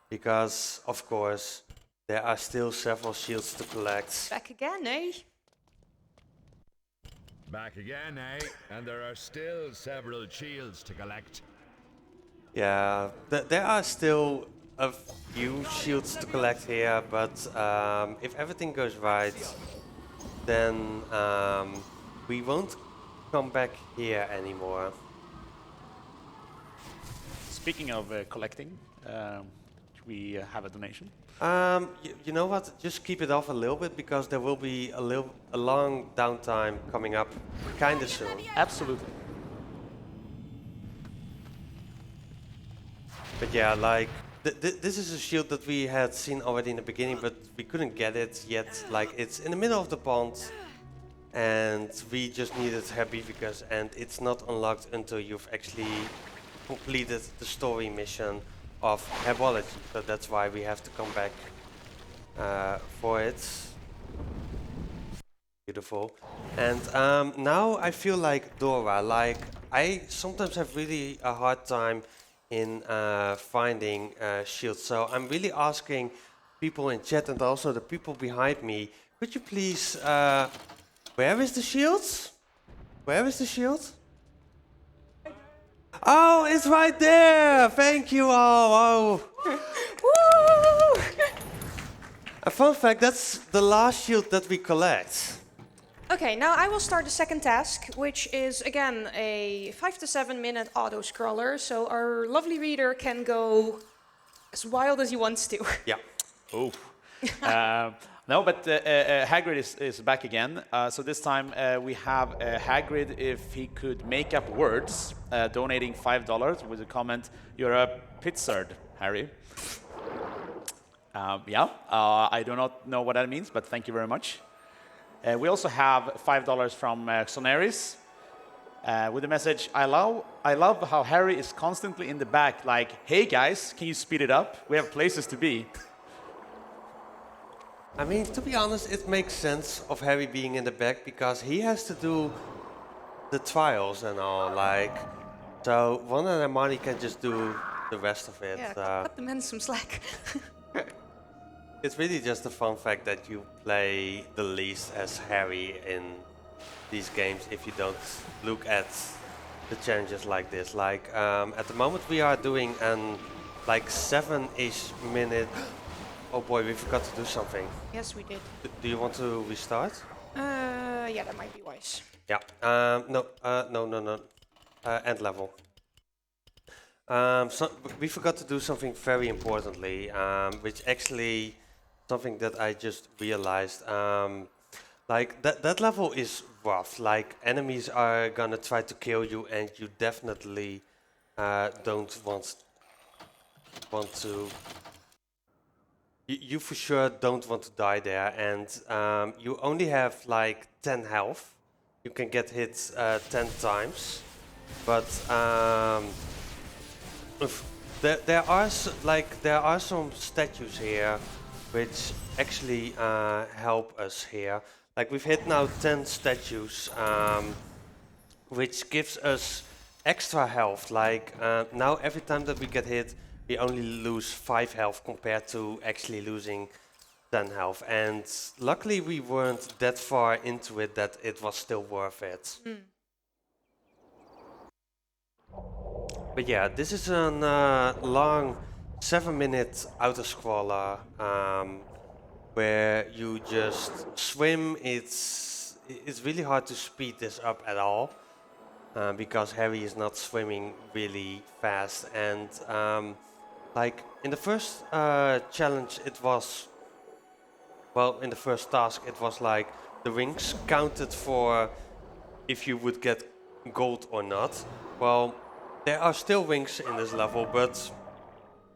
because of course there are still several shields to collect. Back again, eh? Back again, eh? And there are still several shields to collect. Yeah, there are still a few shields to collect here, but if everything goes right, then we won't come back here anymore. Speaking of collecting, we have a donation. You know what? Just keep it off a little bit, because there will be a long downtime coming up kinda soon. Absolutely. But yeah, like this is a shield that we had seen already in the beginning, but we couldn't get it yet. Like it's in the middle of the pond, and we just needed Happy because, and it's not unlocked until you've actually completed the story mission of herbology. So that's why we have to come back for it. Beautiful. And now I feel like Dora. Like I sometimes have really a hard time in finding shields. So I'm really asking people in chat and also the people behind me, could you please, where is the shield? Where is the shield? Oh, it's right there! Thank you all! Oh. A fun fact, that's the last shield that we collect. Okay, now I will start the second task, which is again a 5 to 7 minute auto scroller, so our lovely reader can go as wild as he wants to. Yeah. Oh. No, but Hagrid is back again. So this time we have Hagrid, if he could make up words, donating $5 with a comment, "You're a pizzard, Harry." Yeah, I do not know what that means, but thank you very much. We also have $5 from Soneris with the message, I love how Harry is constantly in the back, like, "Hey guys, can you speed it up? We have places to be." I mean, to be honest, it makes sense of Harry being in the back because he has to do the trials and all, like, so Ron and Hermione can just do the rest of it. Yeah, cut the men some slack. It's really just a fun fact that you play the least as Harry in these games if you don't look at the challenges like this. Like, at the moment we are doing an, like, 7-ish minute... Oh boy, we forgot to do something. Yes, we did. Do you want to restart? Yeah, that might be wise. Yeah. No. End level. So we forgot to do something very importantly, which actually something that I just realized. Like that level is rough. Like enemies are gonna try to kill you, and you definitely don't want to. You for sure don't want to die there, and you only have like 10 health. You can get hit 10 times, but there are some statues here which actually help us here. Like we've hit now 10 statues, which gives us extra health. Like now every time that we get hit, we only lose 5 health compared to actually losing 10 health. And luckily we weren't that far into it that it was still worth it. Mm. But yeah, this is a long 7-minute auto-scroller where you just swim. It's really hard to speed this up at all because Harry is not swimming really fast. And like in the first challenge, it was, well, in the first task, it was like the rings counted for if you would get gold or not. Well, there are still rings in this level, but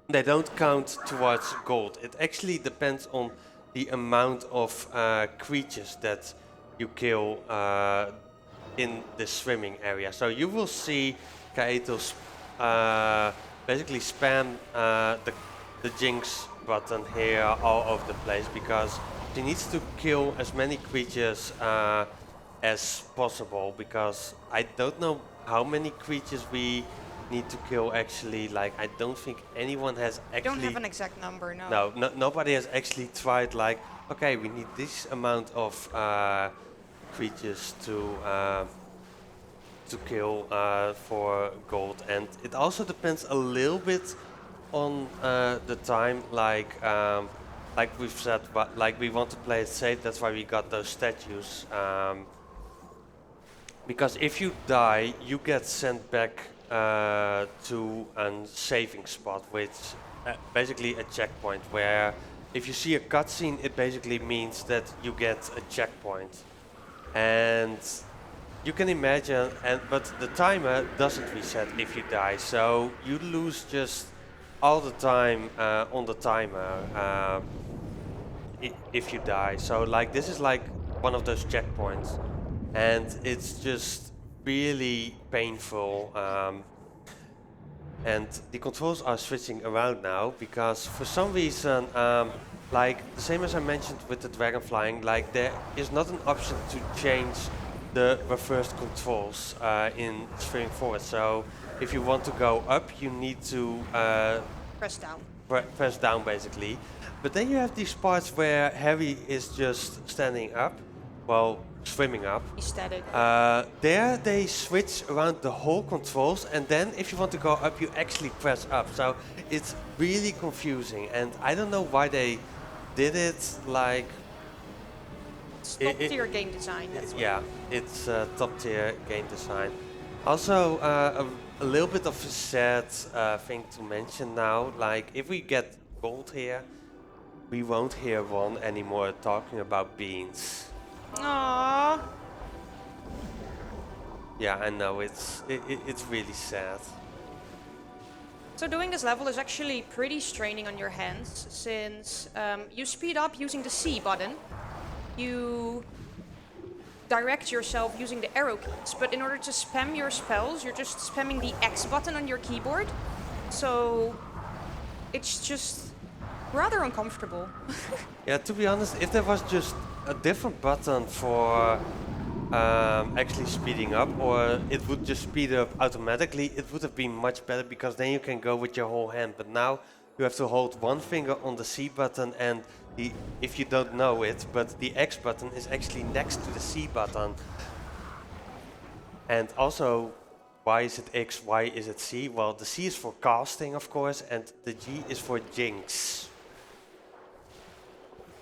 they don't count towards gold. It actually depends on the amount of creatures that you kill in the swimming area. So you will see Kaethil basically spam the Jinx button here all over the place because she needs to kill as many creatures as possible, because I don't know how many creatures we need to kill actually. Like, I don't think anyone has I actually... don't have an exact number, no. Nobody has actually tried like, okay, we need this amount of creatures to kill for gold. And it also depends a little bit on the time, like we've said, but like we want to play it safe, that's why we got those statues. Because if you die, you get sent back to a saving spot, which basically a checkpoint, where if you see a cutscene, it basically means that you get a checkpoint. And you can imagine, but the timer doesn't reset if you die, so you lose just all the time on the timer if you die. So like this is like one of those checkpoints, and it's just really painful. And the controls are switching around now because for some reason, like the same as I mentioned with the dragon flying, like there is not an option to change the reversed controls in swimming forward. So if you want to go up, you need to Press down. press down basically. But then you have these parts where Harry is just standing up, well, swimming up. He's static. There they switch around the whole controls, and then if you want to go up, you actually press up. So it's really confusing, and I don't know why they did it. Like, It's top tier game design, that's what. yeah, it's top tier game design. Also, a little bit of a sad thing to mention now. Like, if we get gold here, we won't hear Ron anymore talking about beans. Aww. Yeah, I know, it's really sad. So doing this level is actually pretty straining on your hands, since you speed up using the C button. You direct yourself using the arrow keys, but in order to spam your spells, you're just spamming the X button on your keyboard. So it's just rather uncomfortable. Yeah, to be honest, if there was just a different button for actually speeding up, or it would just speed up automatically, it would have been much better, because then you can go with your whole hand. But now you have to hold one finger on the C button, and if you don't know it, but the X button is actually next to the C button. And also, why is it X, why is it C? Well, the C is for casting, of course, and the G is for Jinx.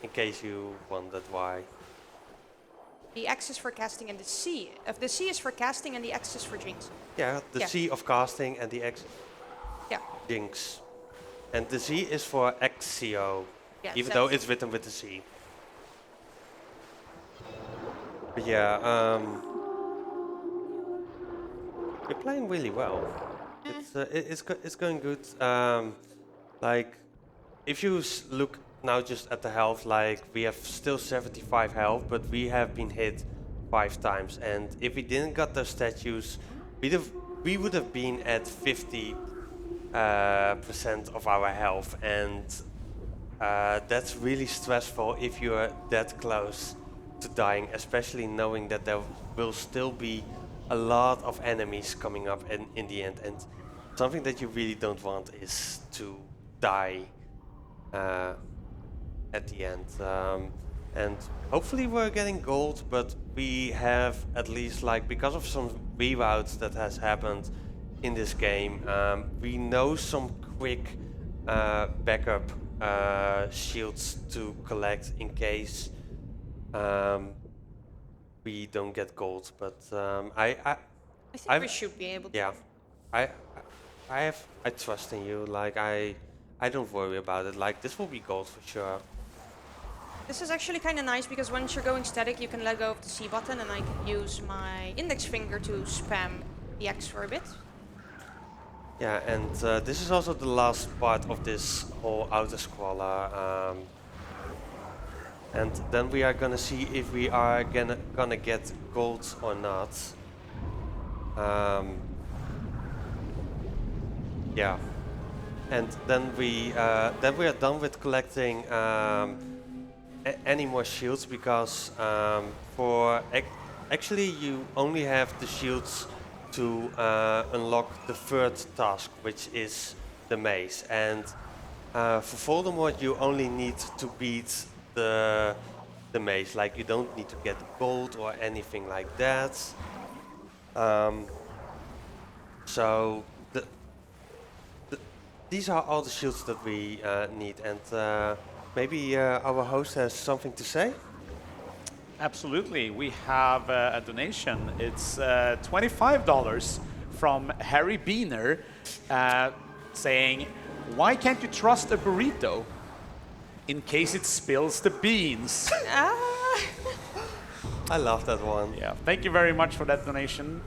In case you wondered why. The X is for casting and the C. If the C is for casting and the X is for Jinx. Yeah, the Yeah. C of casting and the X Yeah. Jinx. And the Z is for Axio, Yeah, even so- though it's written with the C. But yeah, we're playing really well. It's going good. Like, if you look now just at the health, like we have still 75 health, but we have been hit 5 times. And if we didn't got those statues, we would have been at 50% of our health, and that's really stressful if you're that close to dying, especially knowing that there will still be a lot of enemies coming up in the end. And something that you really don't want is to die at the end. And hopefully we're getting gold, but we have at least, like, because of some reroutes that has happened in this game, we know some quick backup shields to collect in case we don't get gold. But I think I've- we should be able to. yeah, I trust in you. Like I don't worry about it. Like this will be gold for sure. This is actually kind of nice because once you're going static, you can let go of the C button, and I can use my index finger to spam the X for a bit. Yeah, and this is also the last part of this whole auto-scroller. And then we are gonna see if we are gonna get gold or not. Yeah, and then we are done with collecting any more shields because actually you only have the shields to unlock the third task, which is the maze. And for Voldemort, you only need to beat the maze. Like you don't need to get gold or anything like that. So these are all the shields that we need, and maybe our host has something to say. Absolutely. We have a donation. It's $25 from Harry Beaner saying, "Why can't you trust a burrito? In case it spills the beans." I love that one. Yeah, thank you very much for that donation.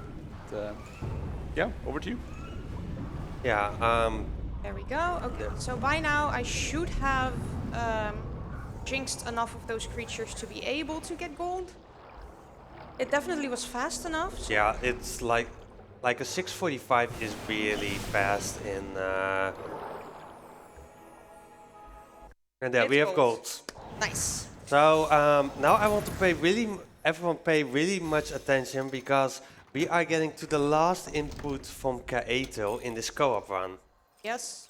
Yeah, over to you. Yeah. There we go. Okay, so by now I should have jinxed enough of those creatures to be able to get gold. It definitely was fast enough. So Yeah, it's like a 645 is really fast in. And there we It's have gold. gold. nice. So now I want to pay everyone pay really much attention because we are getting to the last input from Kaethil in this co-op run. Yes.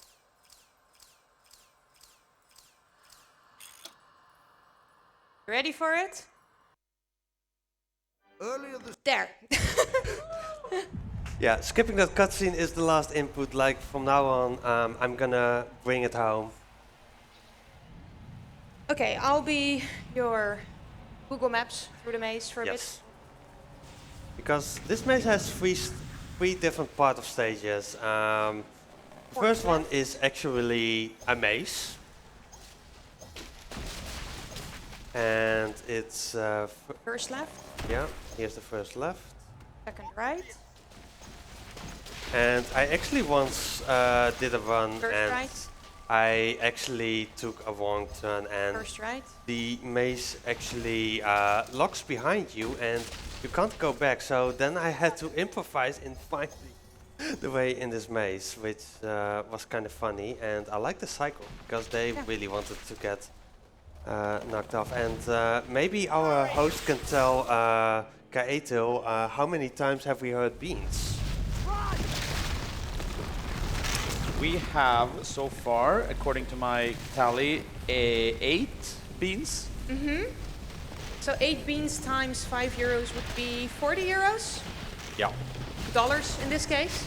Ready for it? There. Yeah, skipping that cutscene is the last input. Like from now on, I'm gonna bring it home. Okay, I'll be your Google Maps through the maze for a Yes. Because this maze has three different part of stages. The first one is actually a maze. And it's, bit. First left, yeah, here's the first left. second right, And I actually once did a run first and right, I actually took a wrong turn and first right. the maze actually locks behind you and you can't go back. So then I had to improvise in finding the way in this maze, which was kind of funny. And I like the cycle because they really wanted to get knocked off. And maybe our host can tell Kaethil how many times have we heard beans? We have so far, according to my tally, 8 beans. So 8 beans times 5 euros would be 40 euros? Yeah. Dollars in this case.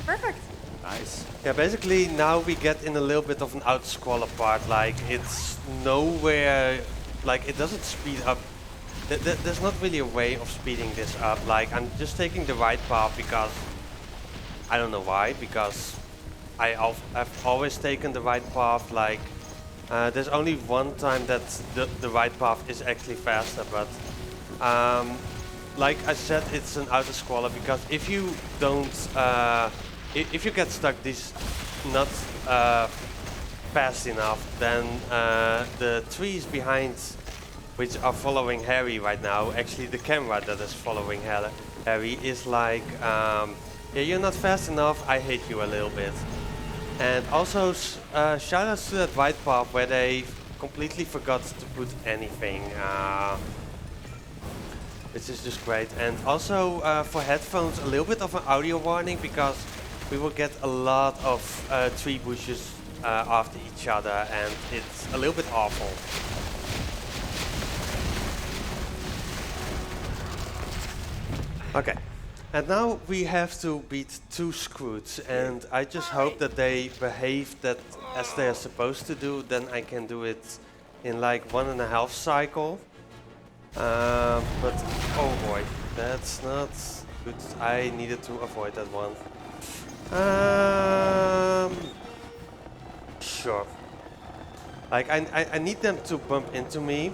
Perfect. Nice. Yeah, basically now we get in a little bit of an out-scroller part. Like it's nowhere, like it doesn't speed up. There's not really a way of speeding this up. Like I'm just taking the right path because I don't know why. Because I've always taken the right path. Like there's only one time that the right path is actually faster. But like I said, it's an auto-scroller because if you don't. If you get stuck this not fast enough, then the trees behind, which are following Harry right now, actually the camera that is following Harry is like, yeah, you're not fast enough, I hate you a little bit. And also shout outs to that right path where they completely forgot to put anything. Which is just great. And also for headphones, a little bit of an audio warning because we will get a lot of tree bushes after each other and it's a little bit awful. Okay, And now we have to beat 2 Scroots, and I just hope that they behave that as they are supposed to do. Then I can do it in like 1.5 cycle. But oh boy, that's not good. I needed to avoid that one. Sure. Like I need them to bump into me.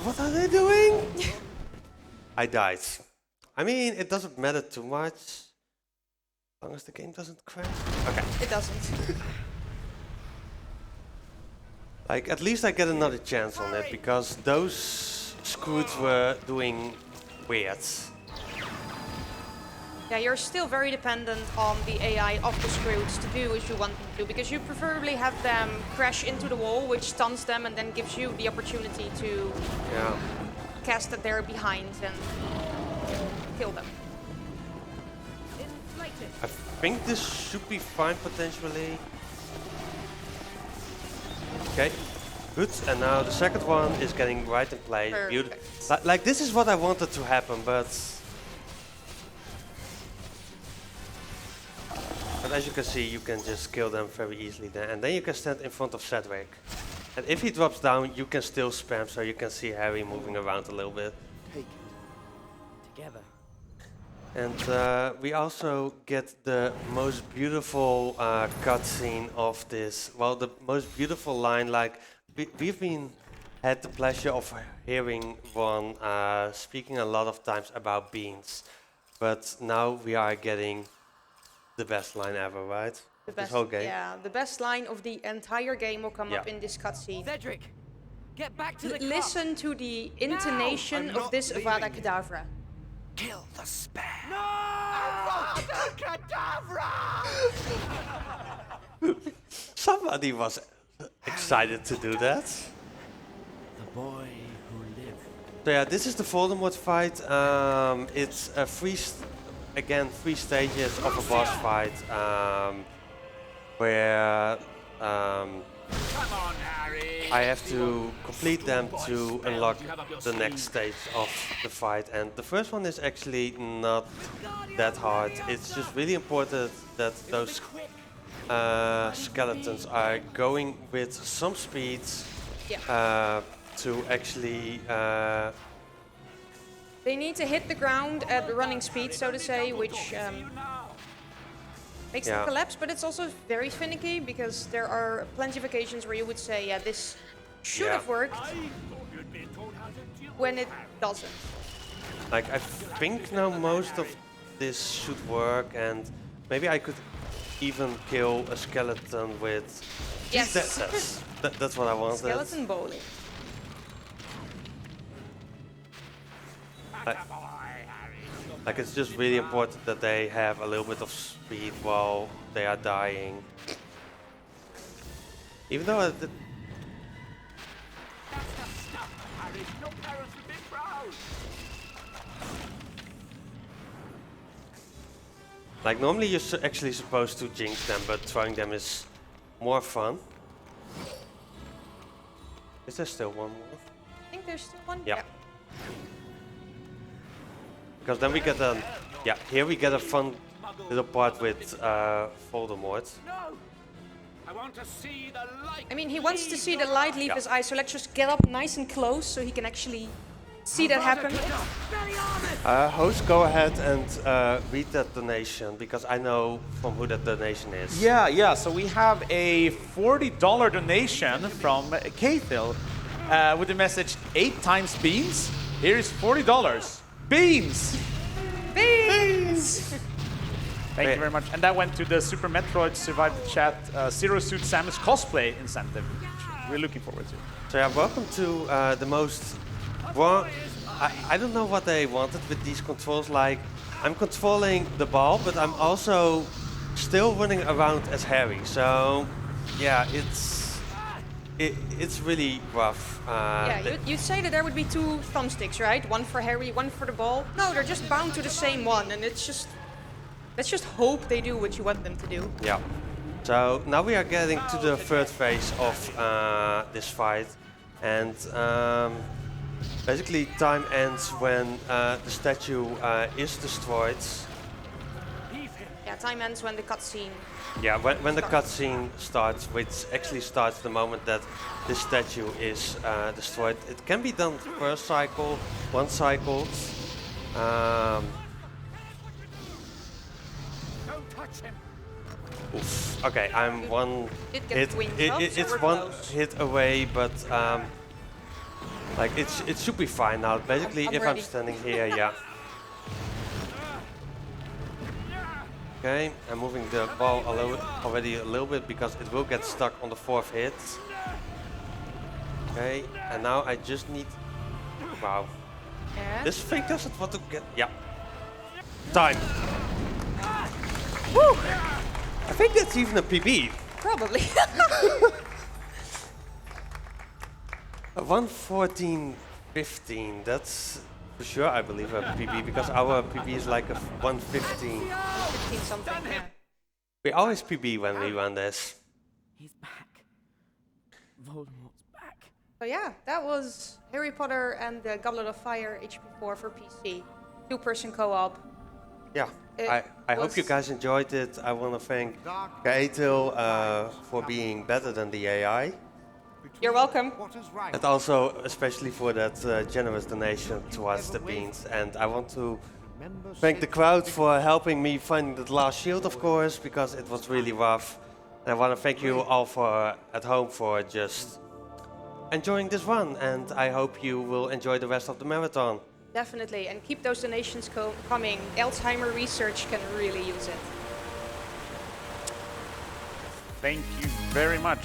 What are they doing? I died. I mean, it doesn't matter too much. As long as the game doesn't crash. Okay. It doesn't. Like, at least I get another chance on it, because those Scroots were doing weird. Yeah, you're still very dependent on the AI of the Scroots to do as you want them to, because you preferably have them crash into the wall, which stuns them and then gives you the opportunity to cast that they're behind and kill them. I think this should be fine potentially. Okay, good. And now the second one is getting right in place. Beautiful. Like, this is what I wanted to happen, but as you can see, you can just kill them very easily then. And then you can stand in front of Cedric. And if he drops down, you can still spam, so you can see Harry moving around a little bit. Take it together. And we also get the most beautiful cutscene of this. Well, the most beautiful line, like, we've had the pleasure of hearing one speaking a lot of times about beans. But now we are getting the best line ever, right? This whole game. Yeah, the best line of the entire game will come up in this cutscene. Cedric, get back to the cup. Listen to the intonation of this Avada Kedavra. Kill the spare. No! Avada Kedavra! Somebody was excited to do that. The boy who lived. So yeah, this is the Voldemort fight. It's a three stages of a boss fight, where Come on, Harry. I have to complete them to unlock the next stage of the fight. And the first one is actually not that hard. It's just really important that those skeletons are going with some speed to actually... They need to hit the ground at running speed, so to say, which makes them collapse, but it's also very finicky, because there are plenty of occasions where you would say, yeah, this should have worked, when it doesn't. Like, I think now most of this should work, and maybe I could even kill a skeleton with... Yes. That's what I wanted. Skeleton bowling. Like, it's just really important that they have a little bit of speed while they are dying. Even though like, normally you're actually supposed to jinx them, but throwing them is more fun. Is there still one more? I think there's still one. Yeah. Because then we get a, here we get a fun little part with Voldemort. I mean, he wants to see the light leave his eyes, so let's just get up nice and close so he can actually see that happen. Host, go ahead and read that donation, because I know from who that donation is. Yeah, so we have a $40 donation from Kaethil with the message 8 times beans. Here is $40. Beans! Beans! Thank you very much. And that went to the Super Metroid Survive the Chat Zero Suit Samus cosplay incentive, which we're looking forward to. So yeah, welcome to the most... Well, I don't know what they wanted with these controls. Like, I'm controlling the ball, but I'm also still running around as Harry. So yeah, it's really rough. Yeah, you'd say that there would be 2 thumbsticks, right? One for Harry, one for the ball. No, they're just bound to the same one, and it's just... Let's just hope they do what you want them to do. Yeah. So now we are getting to the third phase of this fight. And basically time ends when the statue is destroyed. Yeah, time ends when the cutscene. Yeah, when the cutscene starts, which actually starts the moment that this statue is destroyed. It can be done per cycle, one cycle. Don't touch him. Oof. Okay, I'm one Did get hit. winged up, so It's we're one close. hit away, but like it should be fine now. Basically, I'm if ready. I'm standing here, yeah. Okay, I'm moving the ball already a little bit because it will get stuck on the 4th hit. Okay, and now I just need. Wow, Yeah. this thing doesn't want to get. Yeah. Time. Woo! I think that's even a PB. Probably. 1:14:15. That's for sure, I believe, a PB because our PB is like a 1:15. 15 something. Yeah. We always PB when we run this. He's back. Voldemort's back. So yeah, that was Harry Potter and the Goblet of Fire HP4 for PC. 2-person co-op. Yeah, It I hope you was- guys enjoyed it. I want to thank Kaethil for being better than the AI. You're welcome. And also especially for that generous donation towards the beans. And I want to thank the crowd for helping me finding the last shield, of course, because it was really rough. And I want to thank you all for at home for just enjoying this run. And I hope you will enjoy the rest of the marathon. Definitely, and keep those donations coming. Alzheimer research can really use it. Thank you very much.